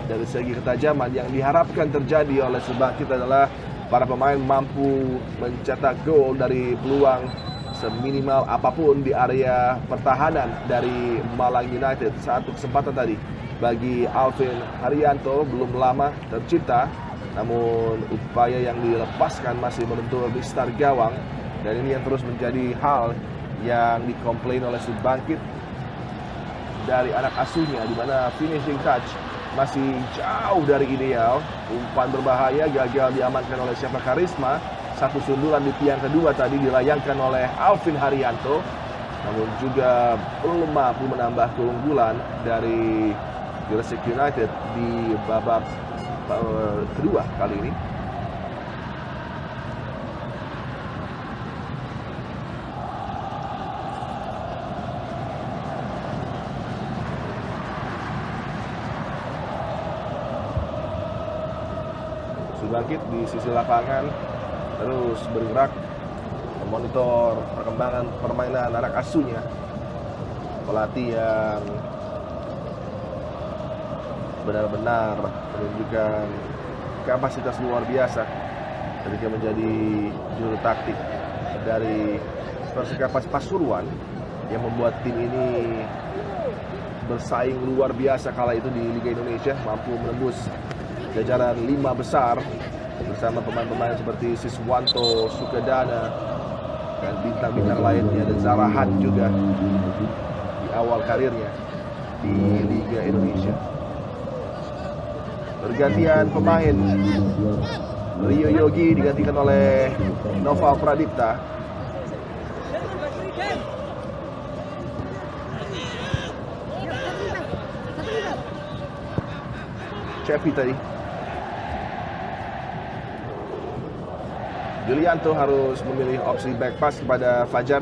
dari segi ketajaman yang diharapkan terjadi oleh Subangkit adalah para pemain mampu mencetak gol dari peluang seminimal apapun di area pertahanan dari Malang United. Satu kesempatan tadi bagi Alvin Haryanto belum lama tercipta, namun upaya yang dilepaskan masih membentur Mister Gawang, dan ini yang terus menjadi hal yang dikomplain oleh Subangkit dari anak asuhnya, di mana finishing touch masih jauh dari ideal. Umpan berbahaya gagal diamankan oleh Syafa Karisma. Satu sundulan di tiang kedua tadi dilayangkan oleh Alvin Haryanto, namun juga belum mampu menambah keunggulan dari Gresik United di babak kedua kali ini. Subangkit di sisi lapangan terus bergerak memonitor perkembangan permainan anak asuhnya, pelatih yang benar-benar menunjukkan kapasitas luar biasa ketika menjadi juru taktik dari Persikapas Pasuruan, yang membuat tim ini bersaing luar biasa kala itu di Liga Indonesia, mampu menembus jajaran 5 besar bersama pemain-pemain seperti Siswanto, Sukadana, dan bintang-bintang lainnya, dan Zarahan juga di awal karirnya di Liga Indonesia. Pergantian pemain, Rio Yogi digantikan oleh Noval Pradipta. Cepi tadi. Julianto harus memilih opsi back pass kepada Fajar.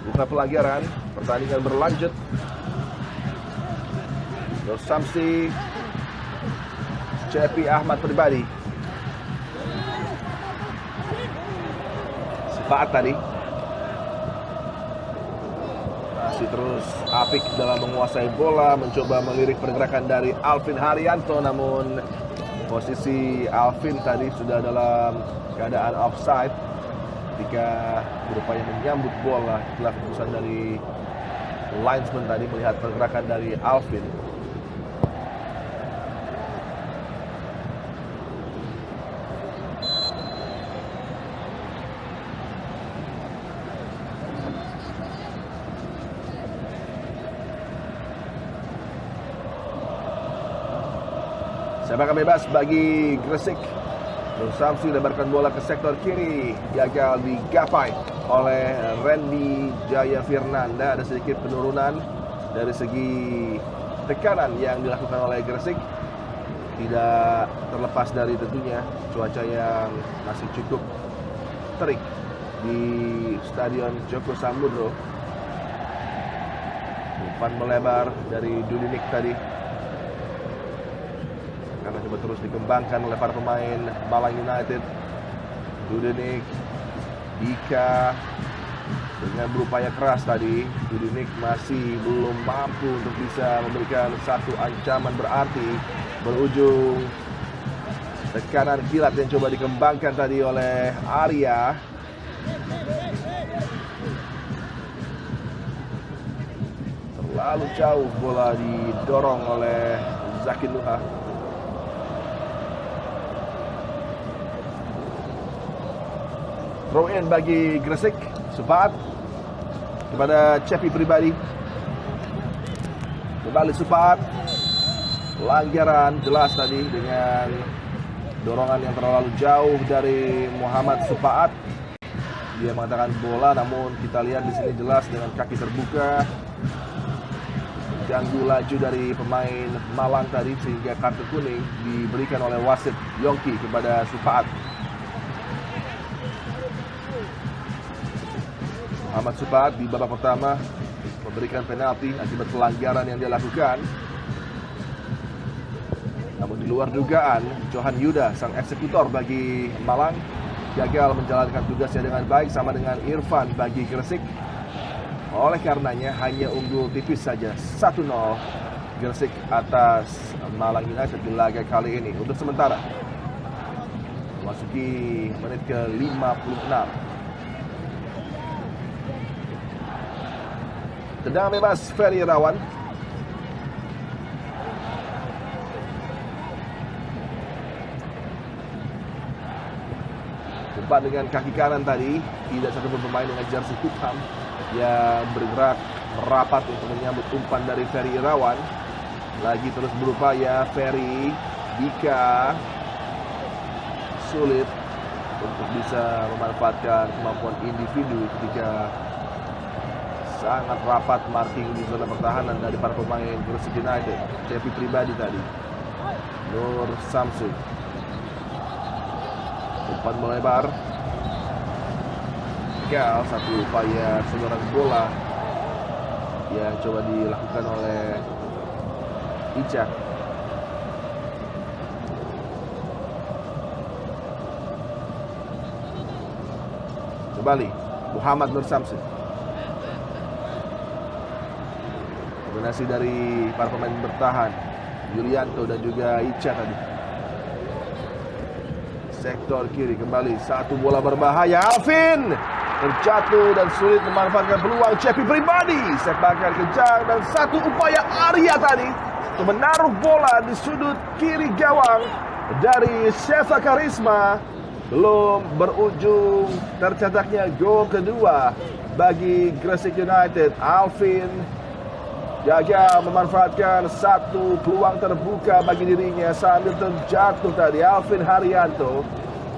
Buka pelanggaran, pertandingan berlanjut. Nur Samsi, Cepi Ahmad pribadi. Sepaat tadi. Masih terus apik dalam menguasai bola, mencoba melirik pergerakan dari Alvin Haryanto, namun posisi Alvin tadi sudah dalam keadaan offside ketika berupaya menyambut bola setelah keputusan dari linesman tadi melihat pergerakan dari Alvin. Sepakan bebas bagi Gresik. Nur Samsi lebarkan bola ke sektor kiri, gagal digapai oleh Randy Jaya Firnanda. Ada sedikit penurunan dari segi tekanan yang dilakukan oleh Gresik, tidak terlepas dari tentunya cuaca yang masih cukup terik di Stadion Joko Samudro. Umpan melebar dari Dudinik tadi karena coba terus dikembangkan oleh para pemain Malang United. Dudenik, Dika, Dengan berupaya keras tadi, Dudinik masih belum mampu untuk bisa memberikan satu ancaman berarti, berujung tekanan kilat yang coba dikembangkan tadi oleh Arya. Terlalu jauh bola didorong oleh Zaki Nuha. Throw in bagi Gresik. Supaat kepada Cepi pribadi. Kembali Supaat. Pelanggaran jelas tadi dengan dorongan yang terlalu jauh dari Muhammad Supaat. Dia mengatakan bola, namun kita lihat di sini jelas dengan kaki terbuka. Ganggu laju dari pemain Malang tadi sehingga kartu kuning diberikan oleh wasit Yongki kepada Supaat. Muhammad Supaat di babak pertama memberikan penalti akibat pelanggaran yang dia lakukan. Namun di luar dugaan, Johan Yuda, sang eksekutor bagi Malang, gagal menjalankan tugasnya dengan baik sama dengan Irfan bagi Gresik. Oleh karenanya hanya unggul tipis saja 1-0 Gresik atas Malang United di laga kali ini. Untuk sementara memasuki menit ke-56. Tendangan bebas Ferry Irawan. Umpan dengan kaki kanan tadi. Tidak satupun pemain dengan jersey hitam yang bergerak merapat untuk menyambut umpan dari Ferry Irawan. Lagi terus berupaya Ferry. Dika sulit untuk bisa memanfaatkan kemampuan individu ketika sangat rapat marking di zona pertahanan dari para pemain Gresik United. Cepi pribadi tadi. Nur Samsu. Umpan melebar. Gagal satu upaya seloran bola yang coba dilakukan oleh Ica. Kembali Muhammad Nur Samsu. Kombinasi dari para pemain bertahan, Yulianto dan juga Ica tadi. Sektor kiri kembali, satu bola berbahaya. Alvin terjatuh dan sulit memanfaatkan peluang. Cepi pribadi, sepakan kencang dan satu upaya Arya tadi untuk menaruh bola di sudut kiri gawang dari Shefa Karisma. Belum berujung tercetaknya gol kedua bagi Gresik United. Alvin gagal memanfaatkan satu peluang terbuka bagi dirinya sambil terjatuh tadi. Alvin Haryanto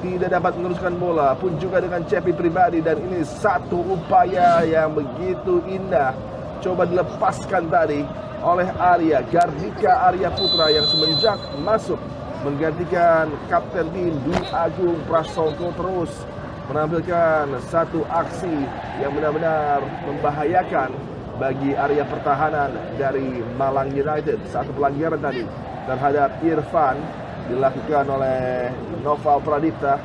tidak dapat meneruskan bola pun juga dengan Cepi pribadi, dan ini satu upaya yang begitu indah coba dilepaskan tadi oleh Arya. Gardika Arya Putra yang semenjak masuk menggantikan kapten tim Dwi Agung Prasongko terus menampilkan satu aksi yang benar-benar membahayakan bagi area pertahanan dari Malang United. Satu pelanggaran tadi terhadap Irfan dilakukan oleh Noval Pradipta.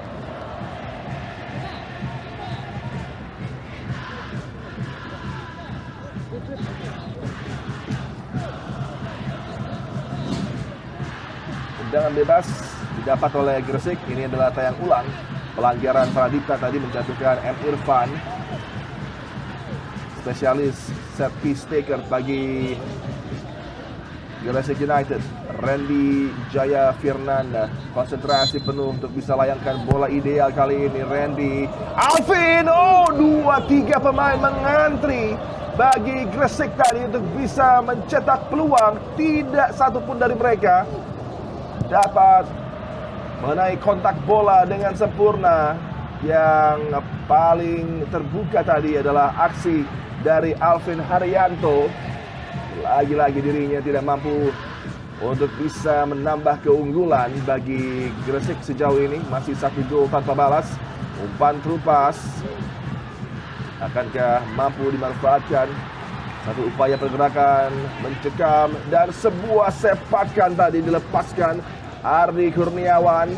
Tendangan bebas didapat oleh Gresik. Ini adalah tayang ulang. Pelanggaran Pradipta tadi menjatuhkan M. Irfan, spesialis set piece taker bagi Gresik United. Randy Jaya Firnanda konsentrasi penuh untuk bisa layangkan bola ideal kali ini. Randy, Alvin, 2-3 pemain mengantri bagi Gresik tadi untuk bisa mencetak peluang. Tidak satupun dari mereka dapat mengenai kontak bola dengan sempurna. Yang paling terbuka tadi adalah aksi dari Alvin Haryanto. Lagi-lagi dirinya tidak mampu untuk bisa menambah keunggulan bagi Gresik sejauh ini. Masih 1 gol tanpa balas. Umpan terupas, akankah mampu dimanfaatkan? Satu upaya pergerakan mencekam dan sebuah sepakan tadi dilepaskan Ardi Kurniawan.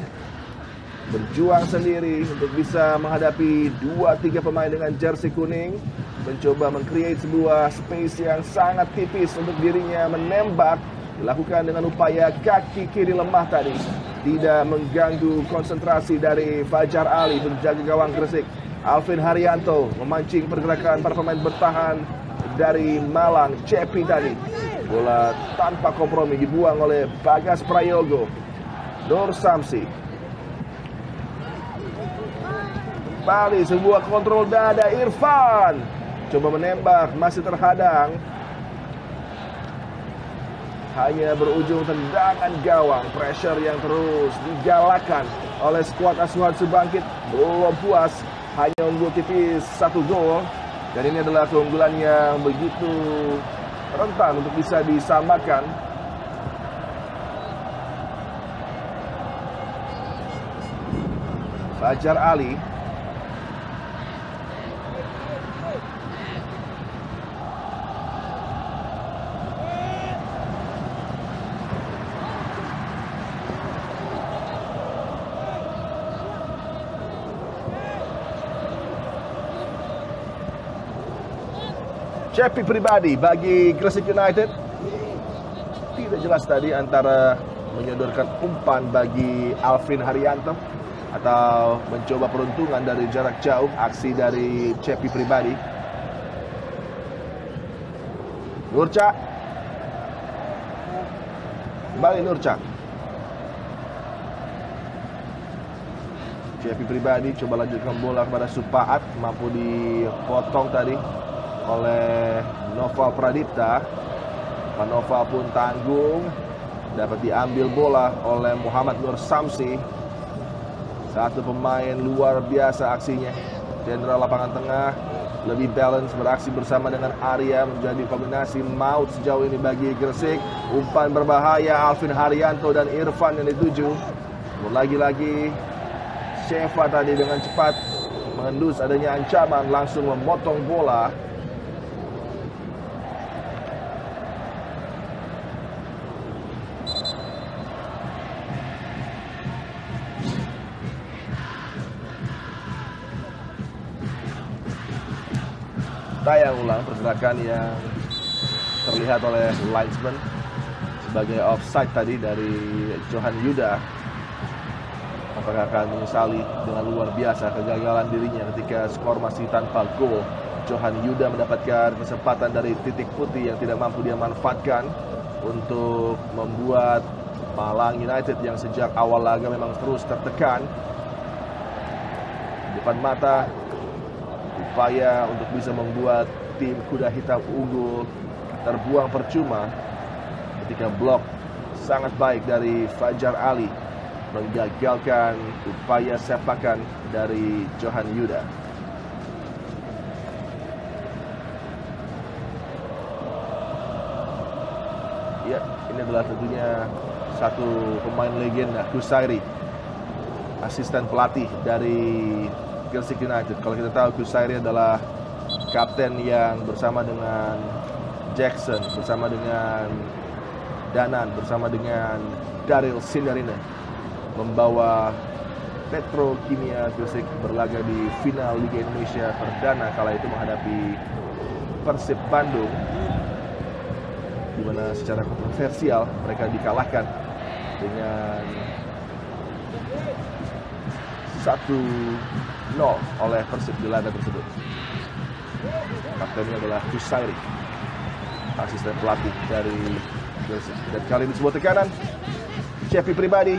berjuang sendiri untuk bisa menghadapi 2-3 pemain dengan jersey kuning, mencoba meng-create sebuah space yang sangat tipis untuk dirinya menembak, dilakukan dengan upaya kaki kiri lemah tadi, tidak mengganggu konsentrasi dari Fajar Ali penjaga gawang Gresik. Alvin Haryanto memancing pergerakan para pemain bertahan dari Malang. Cepi tadi, bola tanpa kompromi dibuang oleh Bagas Prayogo. Nur Samsi kembali, sebuah kontrol dada. Irfan coba menembak, masih terhadang, hanya berujung tendangan gawang. Pressure yang terus digalakan oleh skuad asuhan Subangkit belum puas, hanya unggul tipis 1 gol. Dan ini adalah keunggulan yang begitu rentan untuk bisa disamakan. Fajar Ali Cepi pribadi bagi Gresik United. Tidak jelas tadi antara menyodorkan umpan bagi Alvin Haryanto atau mencoba peruntungan dari jarak jauh. Aksi dari Cepi pribadi. Nurca kembali, Nurca. Cepi pribadi coba lanjutkan bola kepada Supaat, mampu dipotong tadi oleh Noval Pradipta. Noval pun tanggung, dapat diambil bola oleh Muhammad Nur Samsi. Satu pemain luar biasa aksinya. Jenderal lapangan tengah, lebih balance, beraksi bersama dengan Arya, menjadi kombinasi maut sejauh ini bagi Gresik. Umpan berbahaya Alvin Haryanto dan Irfan yang dituju. Lagi-lagi Sheva tadi dengan cepat mengendus adanya ancaman, langsung memotong bola. Tayang ulang pergerakan yang terlihat oleh linesman sebagai offside tadi dari Johan Yuda. Apakah akan menyesali dengan luar biasa kegagalan dirinya ketika skor masih tanpa gol. Johan Yuda mendapatkan kesempatan dari titik putih yang tidak mampu dia manfaatkan untuk membuat Malang United yang sejak awal laga memang terus tertekan. Depan mata upaya untuk bisa membuat tim kuda hitam unggul terbuang percuma ketika blok sangat baik dari Fajar Ali menggagalkan upaya sepakan dari Johan Yuda. Ya, ini adalah tentunya satu pemain legenda, Kusairi, asisten pelatih dari Gresik United. Kalau kita tahu Kusairi adalah kapten yang bersama dengan Jackson, bersama dengan Danan, bersama dengan Daryl Sindarine membawa Petrokimia Gresik berlaga di final Liga Indonesia perdana kala itu menghadapi Persib Bandung, di mana secara kontroversial mereka dikalahkan dengan 1-0 oleh Persib di laga tersebut. Kaptennya adalah Kusairi, asisten pelatih dari Gresik. Dan kali ini sebuah tekanan Cepi pribadi,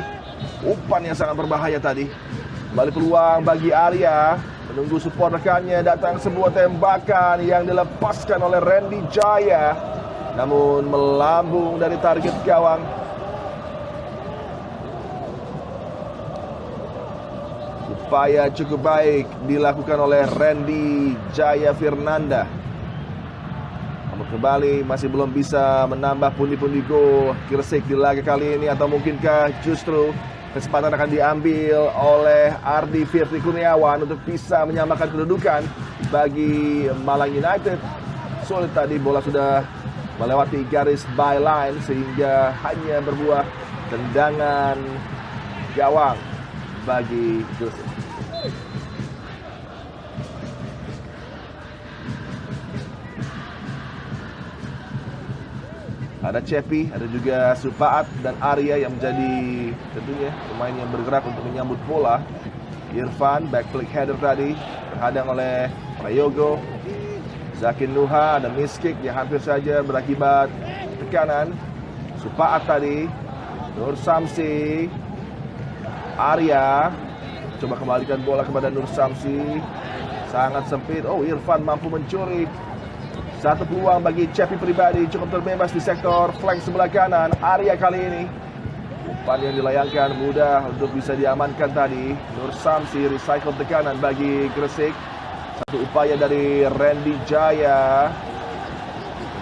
umpan yang sangat berbahaya tadi. Kembali peluang bagi Arya, menunggu support rekannya, datang sebuah tembakan yang dilepaskan oleh Randy Jaya, namun melambung dari target gawang. Upaya cukup baik dilakukan oleh Randy Jaya Firnanda. Namun kembali masih belum bisa menambah pundi-pundi gol Gresik di laga kali ini. Atau mungkinkah justru kesempatan akan diambil oleh Ardi Firti Kurniawan untuk bisa menyamakan kedudukan bagi Malang United. Sulit tadi, bola sudah melewati garis byline sehingga hanya berbuah tendangan gawang. bagi Gresik. Ada Cepi, ada juga Supaat dan Arya yang menjadi tentunya pemain yang bergerak untuk menyambut bola. Irfan, back flick header tadi, terhadang oleh Prayogo. Zakin Nuha, ada miss kick yang hampir saja berakibat tekanan. Supaat tadi, Nur Samsi, Arya, coba kembalikan bola kepada Nur Samsi. Sangat sempit, Irfan mampu mencuri. Satu peluang bagi Cepi pribadi, cukup terbebas di sektor flank sebelah kanan. Arya kali ini, umpan yang dilayangkan mudah untuk bisa diamankan tadi. Nur Samsi recycle tekanan bagi Gresik. Satu upaya dari Randy Jaya.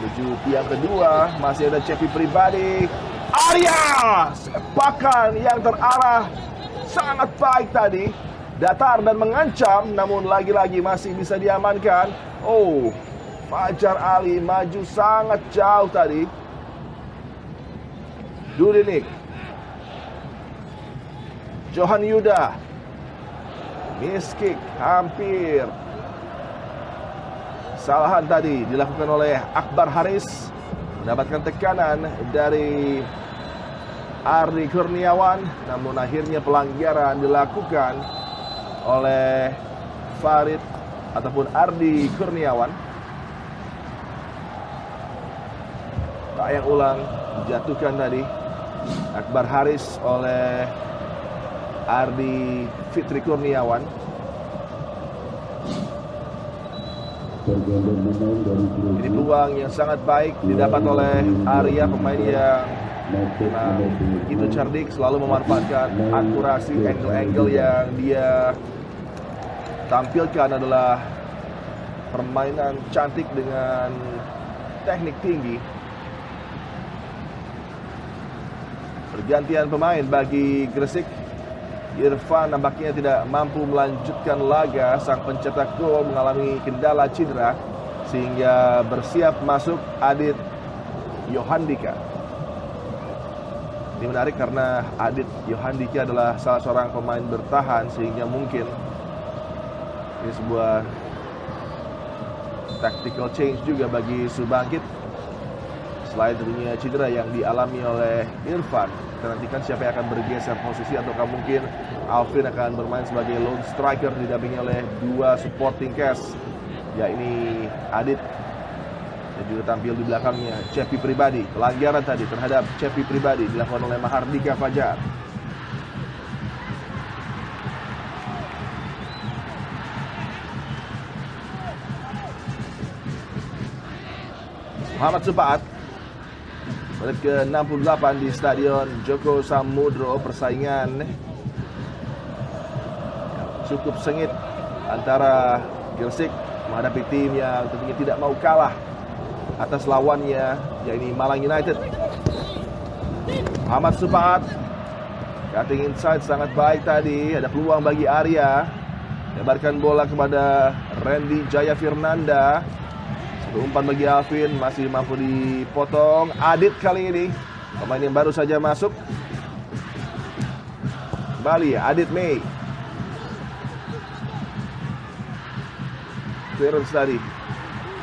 Menuju tiang kedua, masih ada Cepi pribadi. Arya, sepakan yang terarah sangat baik tadi. Datar dan mengancam, namun lagi-lagi masih bisa diamankan. Fajar Ali maju sangat jauh tadi. Dudinik, Johan Yuda, miss kick hampir. Kesalahan tadi dilakukan oleh Akbar Haris, mendapatkan tekanan dari Ardi Kurniawan, namun akhirnya pelanggaran dilakukan oleh Farid ataupun Ardi Kurniawan. Tayang ulang dijatuhkan tadi Akbar Haris oleh Ardi Fitri Kurniawan. Ini peluang yang sangat baik didapat oleh Arya, pemain yang begitu cerdik, selalu memanfaatkan akurasi angle-angle yang dia tampilkan adalah permainan cantik dengan teknik tinggi. Pergantian pemain bagi Gresik. Irfan nampaknya tidak mampu melanjutkan laga. Sang pencetak gol mengalami kendala cedera sehingga bersiap masuk Adit Yohandika. Ini menarik karena Adit Yohandika adalah salah seorang pemain bertahan, sehingga mungkin ini sebuah tactical change juga bagi Subangkit. Selain tentunya cedera yang dialami oleh Irfan, kita nantikan siapa yang akan bergeser posisi, ataukah mungkin Alvin akan bermain sebagai lone striker didampingi oleh dua supporting cast, yakni Adit dan juga tampil di belakangnya Cepi pribadi. Pelanggaran tadi terhadap Cepi pribadi dilakukan oleh Mahardika Fajar. Muhammad Supaat, menit ke-68 di Stadion Joko Samudro. Persaingan cukup sengit antara Gresik menghadapi tim yang tentunya tidak mau kalah atas lawannya, yakni Malang United. Muhammad Supaat, cutting inside sangat baik tadi. Ada peluang bagi Arya, lebarkan bola kepada Randy Jaya Firnanda. Umpan bagi Alvin, masih mampu dipotong. Adit kali ini, pemain yang baru saja masuk. Kembali Adit May. Clearance tadi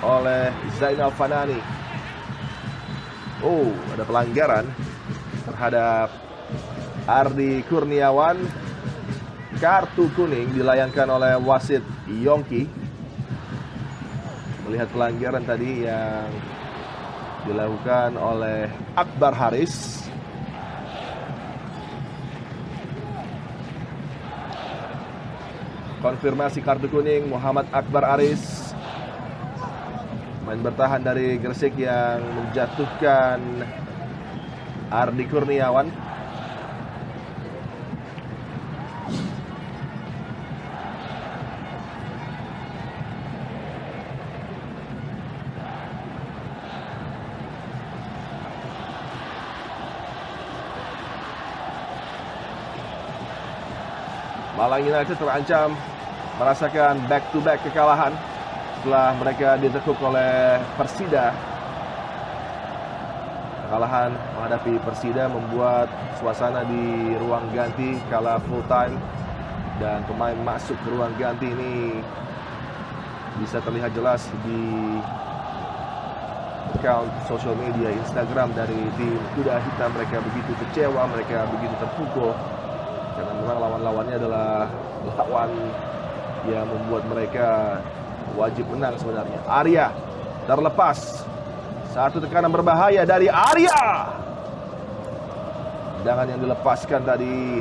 oleh Zainal Fanani. Ada pelanggaran terhadap Ardi Kurniawan. Kartu kuning dilayangkan oleh wasit Yongki. Melihat pelanggaran tadi yang dilakukan oleh Akbar Haris. Konfirmasi kartu kuning Muhammad Akbar Haris, main bertahan dari Gresik yang menjatuhkan Ardi Kurniawan. Malang United terancam merasakan back-to-back kekalahan setelah mereka ditekuk oleh Persida. Kekalahan menghadapi Persida membuat suasana di ruang ganti kala full time dan pemain masuk ke ruang ganti ini bisa terlihat jelas di account sosial media Instagram dari tim Kuda Hitam. Mereka begitu kecewa, mereka begitu terpukul karena memang lawan-lawannya adalah lawan yang membuat mereka wajib menang sebenarnya. Arya terlepas, satu tekanan berbahaya dari Arya. Tendangan yang dilepaskan tadi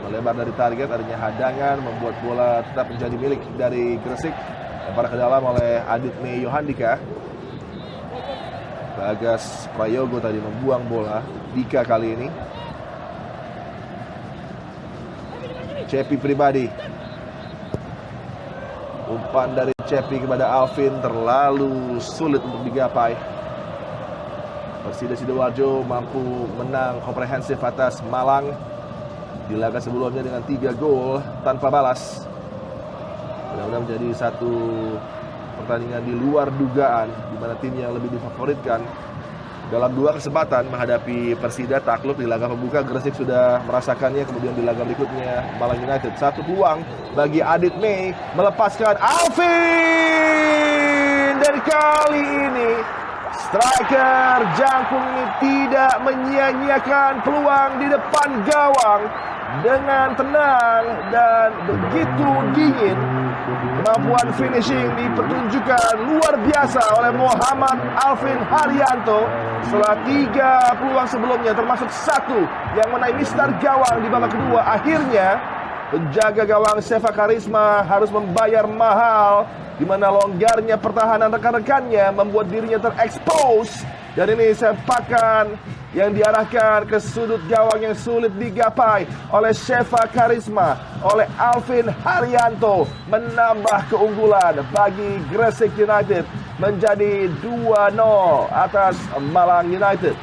melebar dari target, adanya hadangan membuat bola tetap menjadi milik dari Gresik. Lempar ke dalam oleh Aditme Yohandika. Bagas Prayogo tadi membuang bola. Dika kali ini. Cepi pribadi. Umpan dari Cepi kepada Alvin terlalu sulit untuk digapai. Persida Sidoarjo mampu menang komprehensif atas Malang di laga sebelumnya dengan 3 gol tanpa balas. Mudah-mudahan menjadi satu pertandingan di luar dugaan, di mana tim yang lebih difavoritkan dalam 2 kesempatan menghadapi Persida takluk di laga pembuka. Gresik sudah merasakannya, kemudian di laga berikutnya Malang United. Satu peluang bagi Aditme melepaskan Alvin, dan kali ini striker Jangkung ini tidak menyia-nyiakan peluang di depan gawang dengan tenang dan begitu dingin. Kemampuan finishing dipertunjukkan luar biasa oleh Muhammad Alvin Haryanto setelah 3 peluang sebelumnya, termasuk 1 yang menaik mistar gawang di babak kedua. Akhirnya penjaga gawang Seva Karisma harus membayar mahal, di mana longgarnya pertahanan rekan-rekannya membuat dirinya terekspos. Dan ini sepakan yang diarahkan ke sudut gawang yang sulit digapai oleh Seva Karisma, oleh Alvin Haryanto, menambah keunggulan bagi Gresik United menjadi 2-0 atas Malang United.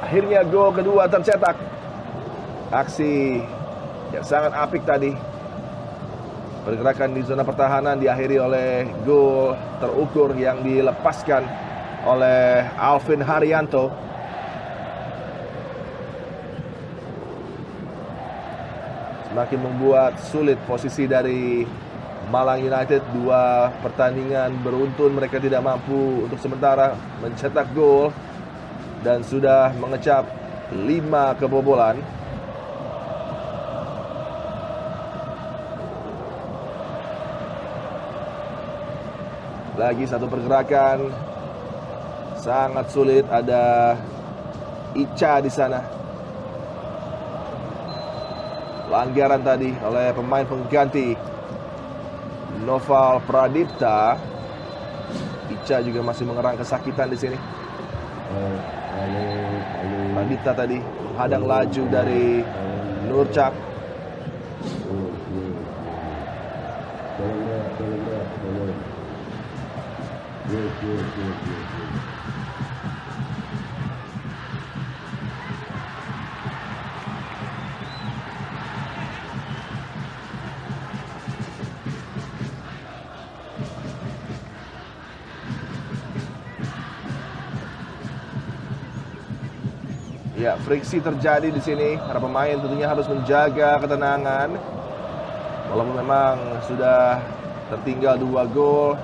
Akhirnya gol kedua tercetak. Aksi yang sangat apik tadi. Pergerakan di zona pertahanan diakhiri oleh gol terukur yang dilepaskan oleh Alvin Haryanto. Semakin membuat sulit posisi dari Malang United. 2 pertandingan beruntun mereka tidak mampu untuk sementara mencetak gol dan sudah mengecap 5 kebobolan. Lagi satu pergerakan sangat sulit, ada Ica di sana. Pelanggaran tadi oleh pemain pengganti Noval Pradipta. Ica juga masih mengerang kesakitan di sini. Pradipta tadi menghadang laju dari Nurcak. Ya, friksi terjadi di sini. Para pemain tentunya harus menjaga ketenangan. Walaupun memang sudah tertinggal 2 gol,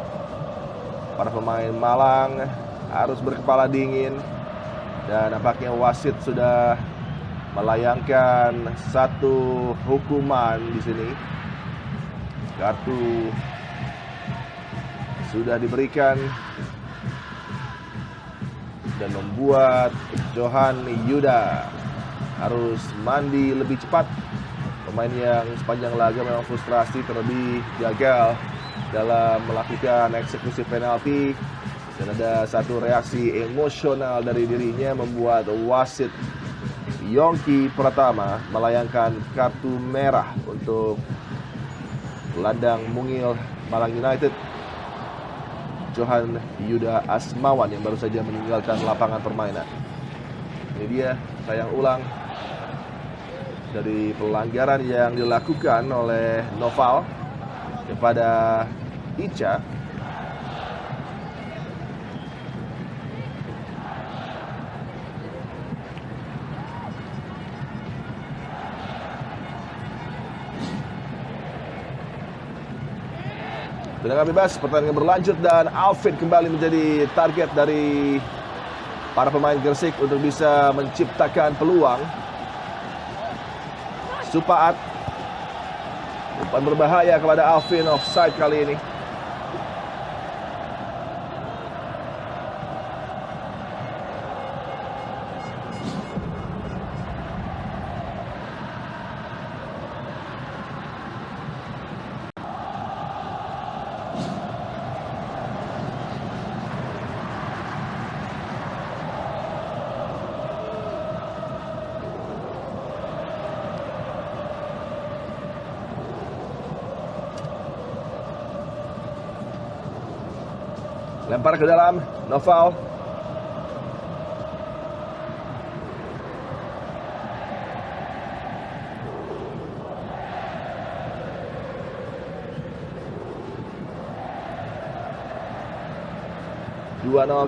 para pemain Malang harus berkepala dingin. Dan nampaknya wasit sudah melayangkan 1 hukuman di sini. Kartu sudah diberikan dan membuat Johan Yuda harus mandi lebih cepat. Pemain yang sepanjang laga memang frustrasi, terlebih gagal dalam melakukan eksekusi penalti, dan ada satu reaksi emosional dari dirinya membuat wasit Yongki Pratama melayangkan kartu merah untuk gelandang mungil Malang United, Johan Yuda Asmawan, yang baru saja meninggalkan lapangan permainan. Ini dia tayang ulang dari pelanggaran yang dilakukan oleh Noval kepada Icha. Tendangan bebas, pertandingan berlanjut dan Alvin kembali menjadi target dari para pemain Gresik untuk bisa menciptakan peluang. Supaat, umpan berbahaya kepada Alvin, offside kali ini. Lempar ke dalam, Noval.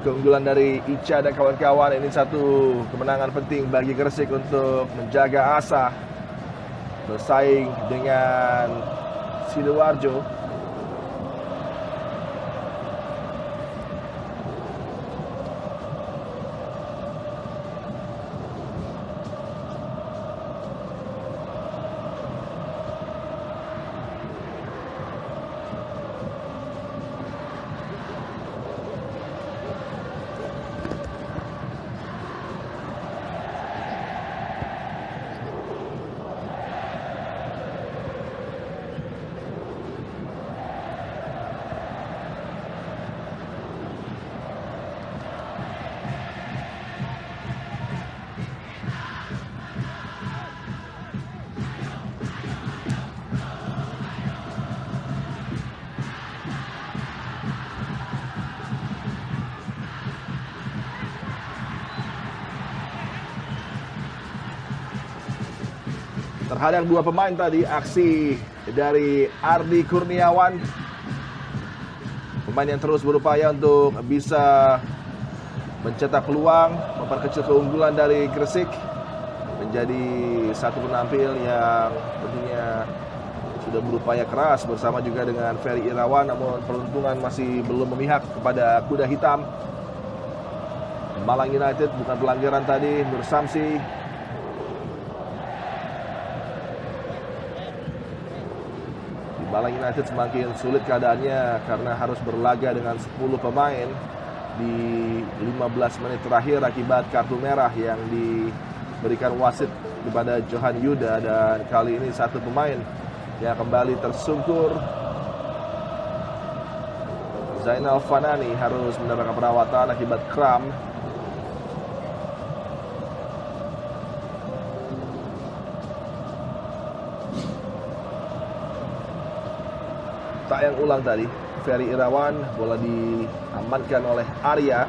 Keunggulan dari Icha dan kawan-kawan. Ini satu kemenangan penting bagi Gresik untuk menjaga asa bersaing dengan Sidoarjo. Terhadang dua pemain tadi, aksi dari Ardi Kurniawan, pemain yang terus berupaya untuk bisa mencetak peluang, memperkecil keunggulan dari Gresik, menjadi satu penampil yang tentunya sudah berupaya keras bersama juga dengan Ferry Irawan, namun peruntungan masih belum memihak kepada kuda hitam Malang United. Bukan pelanggaran tadi, Nur Samsi. Malang United semakin sulit keadaannya karena harus berlaga dengan 10 pemain di 15 menit terakhir akibat kartu merah yang diberikan wasit kepada Johan Yuda, dan kali ini satu pemain yang kembali tersungkur. Zainal Fanani harus mendapatkan perawatan akibat kram. Tayang ulang tadi, Ferry Irawan, bola diamankan oleh Arya.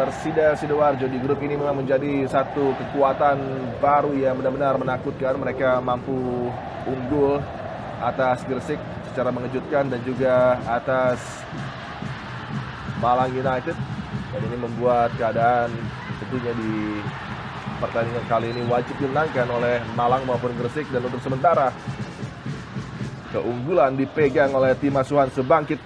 Persida Sidoarjo di grup ini memang menjadi satu kekuatan baru yang benar-benar menakutkan. Mereka mampu unggul atas Gresik secara mengejutkan dan juga atas Malang United. Dan ini membuat keadaan tentunya di pertandingan kali ini wajib dimenangkan oleh Malang maupun Gresik, dan untuk sementara keunggulan dipegang oleh tim asuhan Sebangkit.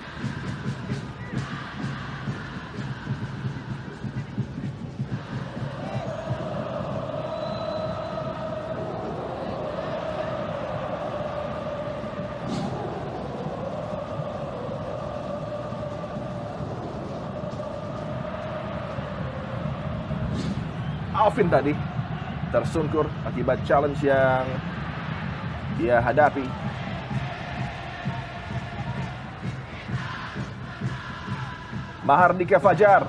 Alvin tadi tersungkur akibat challenge yang dia hadapi. Mahardika Fajar.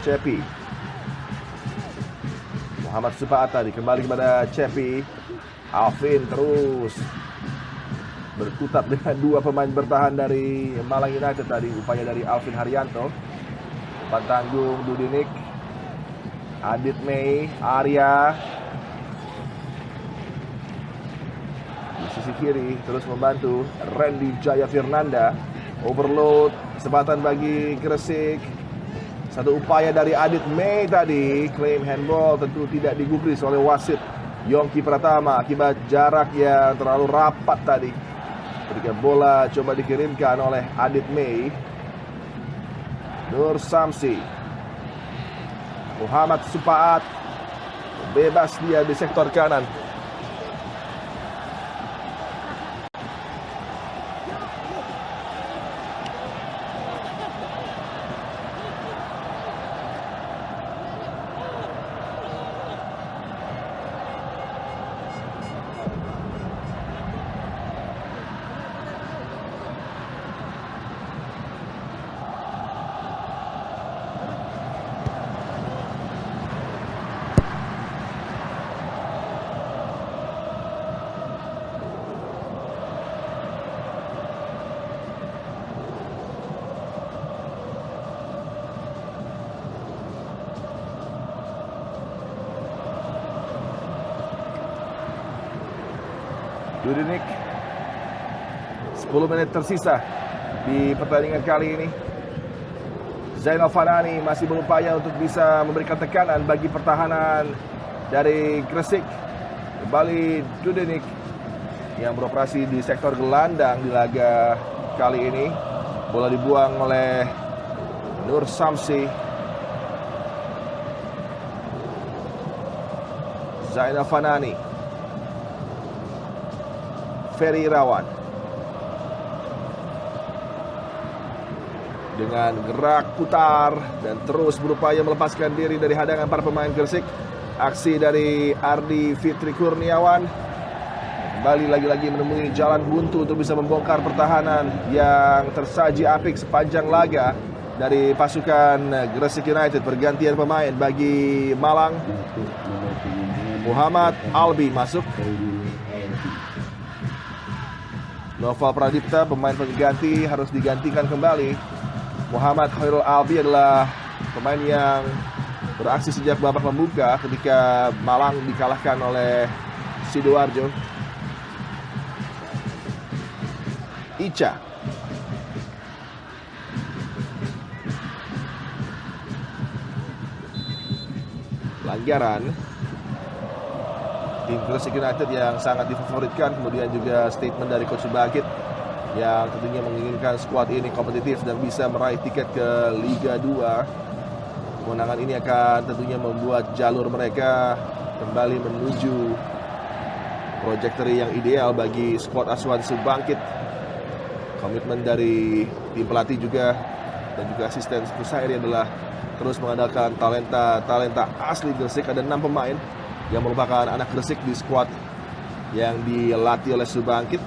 Cepi. Muhammad Supaat tadi kembali kepada Cepi. Alvin terus berkutat dengan dua pemain bertahan dari Malang United tadi. Upaya dari Alvin Haryanto. Umpan tanggung Dudinik, Adit Mei, Arya di sisi kiri terus membantu Randy Jaya Firnanda. Overload, kesempatan bagi Gresik. Satu upaya dari Adit Mei tadi, klaim handball tentu tidak digubris oleh wasit Yongki Pratama akibat jarak yang terlalu rapat tadi. Ketika bola coba dikirimkan oleh Adit Mei, Nur Samsi, Muhammad Supaat, bebas dia di sektor kanan. Dudinik, 10 menit tersisa di pertandingan kali ini. Zainal Fanani masih berupaya untuk bisa memberikan tekanan bagi pertahanan dari Gresik. Kembali Dudinik yang beroperasi di sektor gelandang di laga kali ini. Bola dibuang oleh Nur Samsi. Zainal Fanani, Ferry Irawan dengan gerak putar dan terus berupaya melepaskan diri dari hadangan para pemain Gresik. Aksi dari Ardi Fitri Kurniawan kembali lagi-lagi menemui jalan buntu untuk bisa membongkar pertahanan yang tersaji apik sepanjang laga dari pasukan Gresik United. Pergantian pemain bagi Malang. Muhammad Albi masuk. Noval Pradipta, pemain pengganti, harus digantikan kembali. Muhammad Khairul Albi adalah pemain yang beraksi sejak babak pembuka ketika Malang dikalahkan oleh Sidoarjo. Ica, pelanggaran. Tim Gresik United yang sangat difavoritkan. Kemudian juga statement dari Coach Bagit yang tentunya menginginkan skuad ini kompetitif dan bisa meraih tiket ke Liga 2. Kemenangan ini akan tentunya membuat jalur mereka kembali menuju trajektori yang ideal bagi skuad asuhan Subangkit. Komitmen dari tim pelatih juga dan juga asisten Kusairi adalah terus mengandalkan talenta asli Gresik. Ada 6 pemain yang merupakan anak Gresik di skuad yang dilatih oleh Subangkit.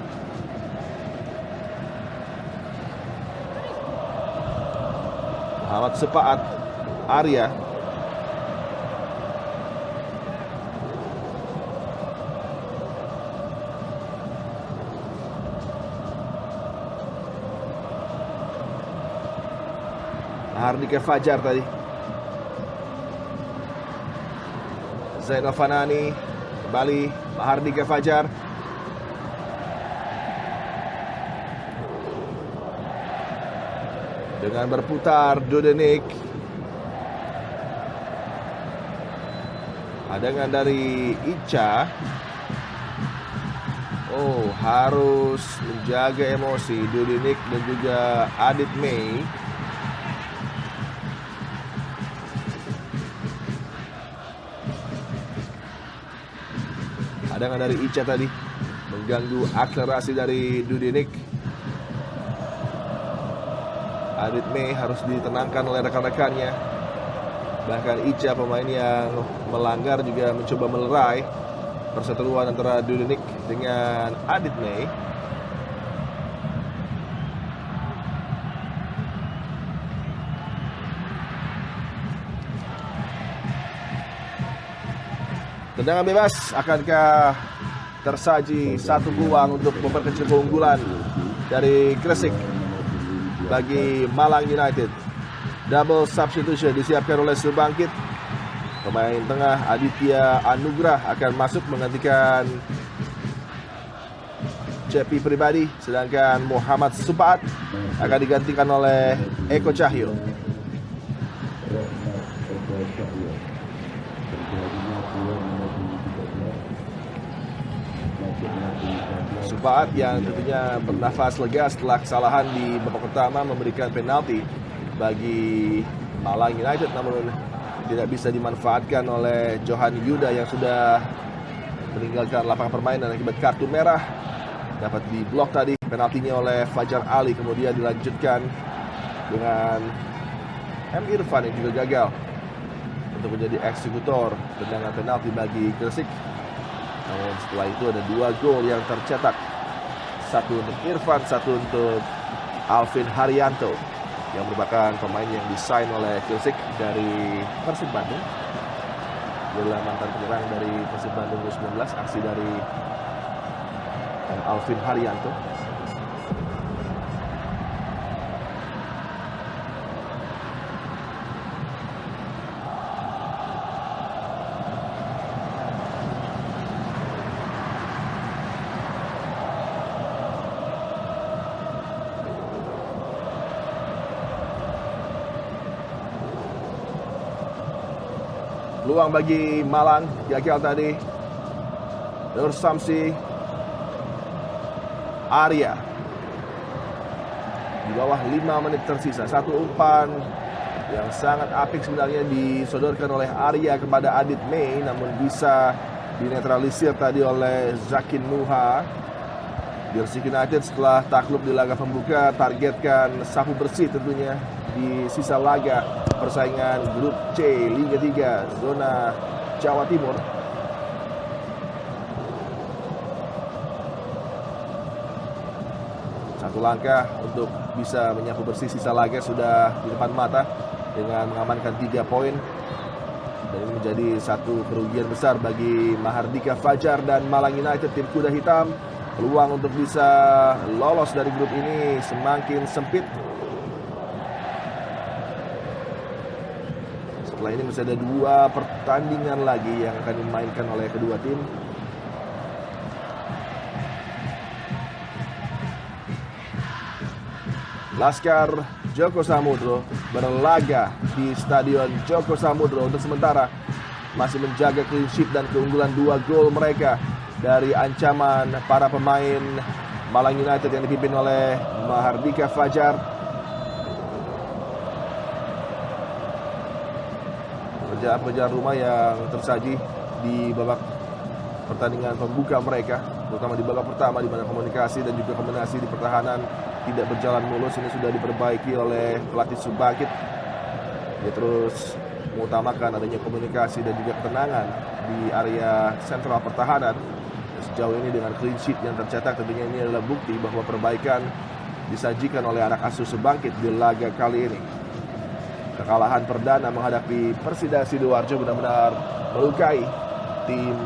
Muhammad Supaat, Arya, Hardika Fajar tadi. Zainal Fanani, kembali Mahardika Fajar. Dengan berputar Dudinik. Hadangan dari Ica. Oh, harus menjaga emosi Dudinik dan juga Adit Mei. Hadangan dari Ica tadi mengganggu akselerasi dari Dudinik. Adit Mei harus ditenangkan oleh rekan-rekannya. Bahkan Ica, pemain yang melanggar, juga mencoba melerai perseteruan antara Dudinik dengan Adit Mei. Tendangan bebas, akankah tersaji satu peluang untuk memperkecil keunggulan dari Gresik bagi Malang United. Double substitution disiapkan oleh Subangkit. Pemain tengah Aditya Anugrah akan masuk menggantikan Cepi Pribadi, sedangkan Muhammad Supaat akan digantikan oleh Eko Cahyo. Supaat yang tentunya bernafas lega setelah kesalahan di babak pertama memberikan penalti bagi Malang United, namun tidak bisa dimanfaatkan oleh Johan Yuda yang sudah meninggalkan lapangan permainan akibat kartu merah. Dapat diblok tadi penaltinya oleh Fajar Ali, kemudian dilanjutkan dengan M. Irfan yang juga gagal untuk menjadi eksekutor tendangan penalti bagi Gresik. Namun setelah itu ada 2 gol yang tercetak, satu untuk Irfan, satu untuk Alvin Haryanto yang merupakan pemain yang disign oleh Gresik dari Persib Bandung. Dia adalah mantan penyerang dari Persib Bandung U19, aksi dari Alvin Haryanto. Peluang bagi Malang gagal tadi. Nur Samsi, Arya di bawah 5 menit tersisa. Satu umpan yang sangat apik sebenarnya disodorkan oleh Arya kepada Adit Mei, namun bisa dinetralisir tadi oleh Zakin Nuha. Gresik United setelah takluk di laga pembuka targetkan sapu bersih tentunya di sisa laga persaingan grup C Liga 3 zona Jawa Timur. Satu langkah untuk bisa menyapu bersih sisa laga sudah di depan mata dengan mengamankan 3 poin. Dan ini menjadi satu kerugian besar bagi Mahardika Fajar dan Malang United, tim kuda hitam. Peluang untuk bisa lolos dari grup ini semakin sempit. Setelah ini masih ada 2 pertandingan lagi yang akan dimainkan oleh kedua tim. Laskar Joko Samudro berlaga di Stadion Joko Samudro untuk sementara masih menjaga clean sheet dan keunggulan 2 gol mereka dari ancaman para pemain Malang United yang dipimpin oleh Mahardika Fajar. Pekerjaan rumah yang tersaji di babak pertandingan pembuka mereka, terutama di babak pertama di mana komunikasi dan juga kombinasi di pertahanan tidak berjalan mulus. Ini sudah diperbaiki oleh pelatih Subangkit. Dia terus mengutamakan adanya komunikasi dan juga ketenangan di area sentral pertahanan. Sejauh ini dengan clean sheet yang tercetak, tentunya ini adalah bukti bahwa perbaikan disajikan oleh anak asuh Subangkit di laga kali ini. Kekalahan perdana menghadapi Persida Sidoarjo benar-benar melukai tim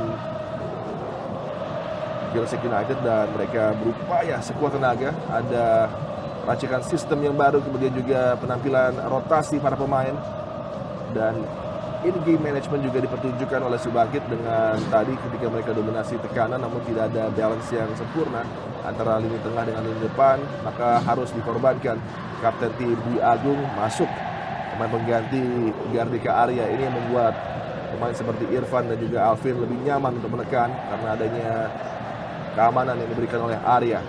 Gresik United dan mereka berupaya sekuat tenaga. Ada racikan sistem yang baru, kemudian juga penampilan rotasi para pemain, dan in-game management juga dipertunjukkan oleh Subangkit dengan tadi ketika mereka dominasi tekanan namun tidak ada balance yang sempurna antara lini tengah dengan lini depan, maka harus dikorbankan kapten tim Dwi Agung masuk, pemain pengganti Gardika Arya. Ini yang membuat pemain seperti Irfan dan juga Alvin lebih nyaman untuk menekan karena adanya keamanan yang diberikan oleh Arya.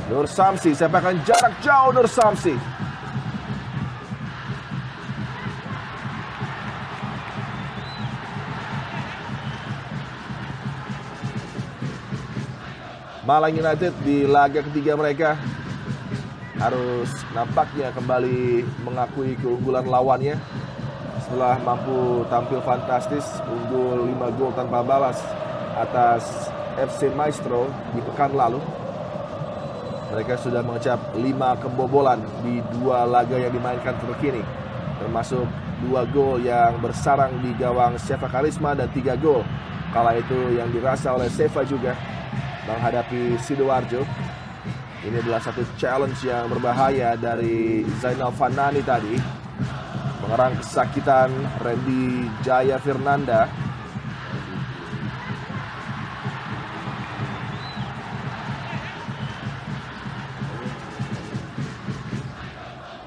Nur Samsi, sepakan jarak jauh Nur Samsi. Malang United di laga ketiga mereka harus nampaknya kembali mengakui keunggulan lawannya setelah mampu tampil fantastis, unggul 5 gol tanpa balas atas FC Maestro di pekan lalu. Mereka sudah mengecap 5 kebobolan di 2 laga yang dimainkan terkini, termasuk 2 gol yang bersarang di gawang Seva Karisma dan 3 gol kala itu yang dirasa oleh Seva juga menghadapi Sidoarjo. Ini adalah satu challenge yang berbahaya dari Zainal Fanani tadi. Mengerang kesakitan Randy Jaya Fernanda.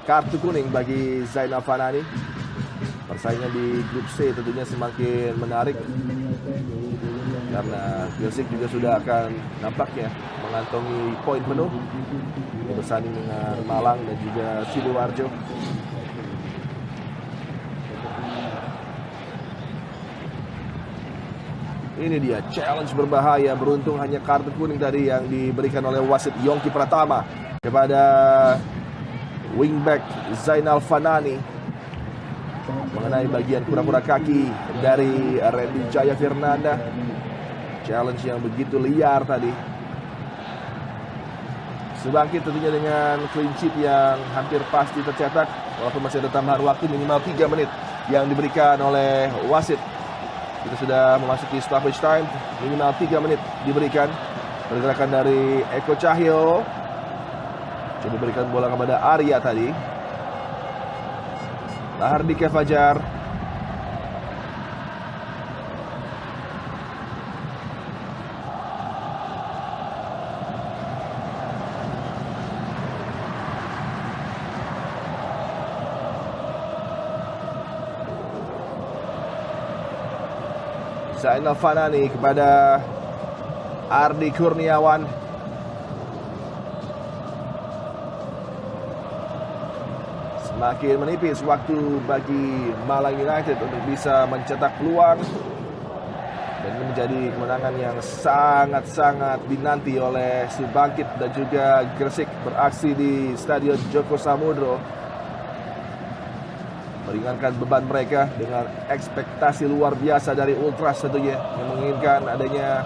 Kartu kuning bagi Zainal Fanani. Persaingan di grup C tentunya semakin menarik karena Gresik juga sudah akan nampaknya mengantongi poin penuh bersanding dengan Malang dan juga Sidoarjo. Ini dia challenge berbahaya. Beruntung hanya kartu kuning tadi yang diberikan oleh wasit Yongki Pratama kepada wingback Zainal Fanani mengenai bagian kura-kura kaki dari Randy Jaya Fernanda. Challenge yang begitu liar tadi. Subangkit tentunya dengan clean sheet yang hampir pasti tercetak walaupun masih ada tambahan waktu minimal 3 menit yang diberikan oleh wasit. Kita sudah memasuki stoppage time, minimal 3 menit diberikan. Pergerakan dari Eko Cahyo. Coba berikan bola kepada Arya tadi. Mahardika Fajar. Zainal Fanani kepada Ardi Kurniawan. Semakin menipis waktu bagi Malang United untuk bisa mencetak peluang dan menjadi kemenangan yang sangat-sangat dinanti oleh Subangkit dan juga Gresik beraksi di Stadion Joko Samudro. Meringankan beban mereka dengan ekspektasi luar biasa dari Ultras tentunya yang menginginkan adanya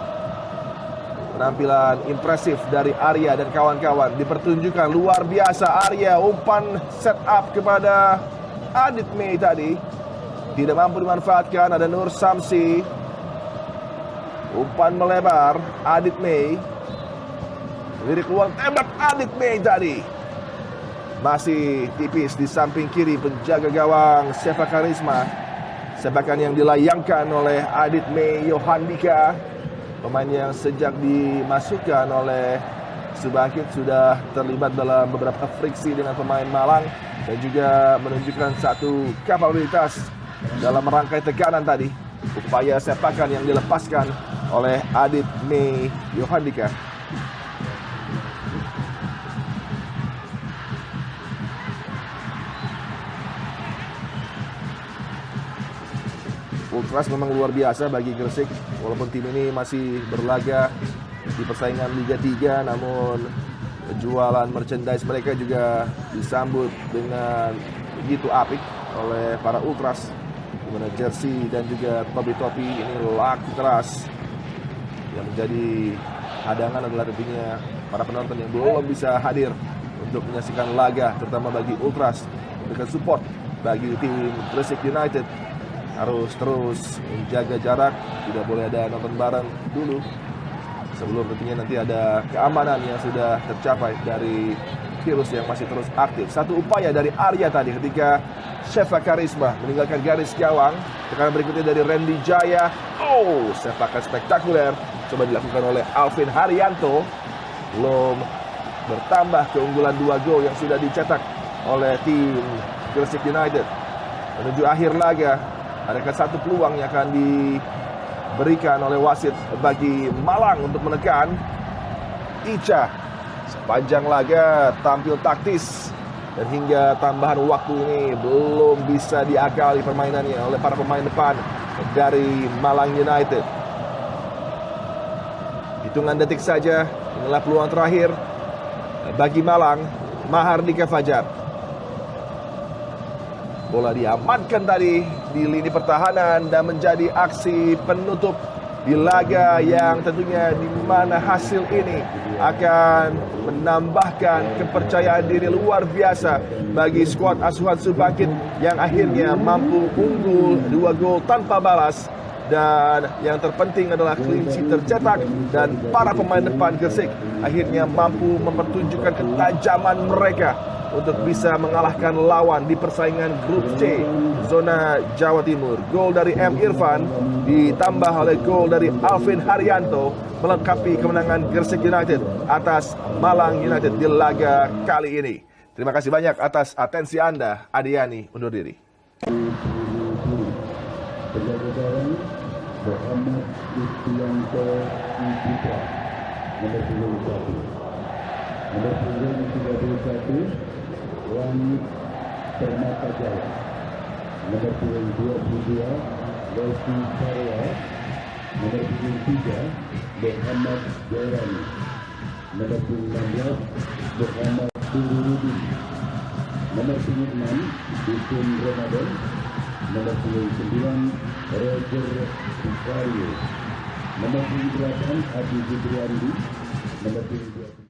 penampilan impresif dari Arya dan kawan-kawan. Dipertunjukkan luar biasa Arya, umpan set up kepada Adit Mei tadi tidak mampu dimanfaatkan. Ada Nur Samsi, umpan melebar Adit Mei, lirik peluang tembak Adit Mei tadi. Masih tipis di samping kiri penjaga gawang Seva Karisma. Sepakan yang dilayangkan oleh Adit Mei Yohandika, pemain yang sejak dimasukkan oleh Subangkit sudah terlibat dalam beberapa friksi dengan pemain Malang dan juga menunjukkan satu kapabilitas dalam merangkai tekanan tadi. Upaya sepakan yang dilepaskan oleh Adit Mei Yohandika. Ultras memang luar biasa bagi Gresik. Walaupun tim ini masih berlaga di persaingan Liga 3, namun penjualan merchandise mereka juga disambut dengan begitu apik oleh para Ultras. Di mana jersey dan juga topi-topi ini laku keras. Yang menjadi hadangan adalah tentunya para penonton yang belum bisa hadir untuk menyaksikan laga, terutama bagi Ultras. Dengan support bagi tim Gresik United harus terus menjaga jarak, tidak boleh ada nonton bareng dulu sebelum tentunya nanti ada keamanan yang sudah tercapai dari virus yang masih terus aktif. Satu upaya dari Arya tadi ketika Seva Karisma meninggalkan garis gawang. Tekanan berikutnya dari Randy Jaya. Oh, sepakan spektakuler coba dilakukan oleh Alvin Haryanto. Belum bertambah keunggulan 2 gol yang sudah dicetak oleh tim Gresik United. Menuju akhir laga, adakah satu peluang yang akan diberikan oleh wasit bagi Malang untuk menekan? Ica sepanjang laga tampil taktis dan hingga tambahan waktu ini belum bisa diakali permainannya oleh para pemain depan dari Malang United. Hitungan detik saja, inilah peluang terakhir bagi Malang. Mahardika Fajar. Bola diamankan tadi di lini pertahanan dan menjadi aksi penutup di laga yang tentunya di mana hasil ini akan menambahkan kepercayaan diri luar biasa bagi skuad asuhan Subangkit yang akhirnya mampu unggul 2 gol tanpa balas Dan yang terpenting adalah clean sheet tercetak dan para pemain depan Gresik akhirnya mampu mempertunjukkan ketajaman mereka untuk bisa mengalahkan lawan di persaingan grup C zona Jawa Timur. Gol dari M. Irfan ditambah oleh gol dari Alvin Haryanto melengkapi kemenangan Gresik United atas Malang United di laga kali ini. Terima kasih banyak atas atensi Anda. Adiani undur diri. Muhammad Istianto Ipitra nomor 21, nomor 31 Langit Permata Jaya, nomor 22 Lesti Sarwa, nomor 23 Muhammad Jairani, nomor 19 Muhammad Turudin, nomor 26 Dukun Ramadan, nomor 29 Roger Bukario, nomor 28 Adi Fitriandi, nomor 32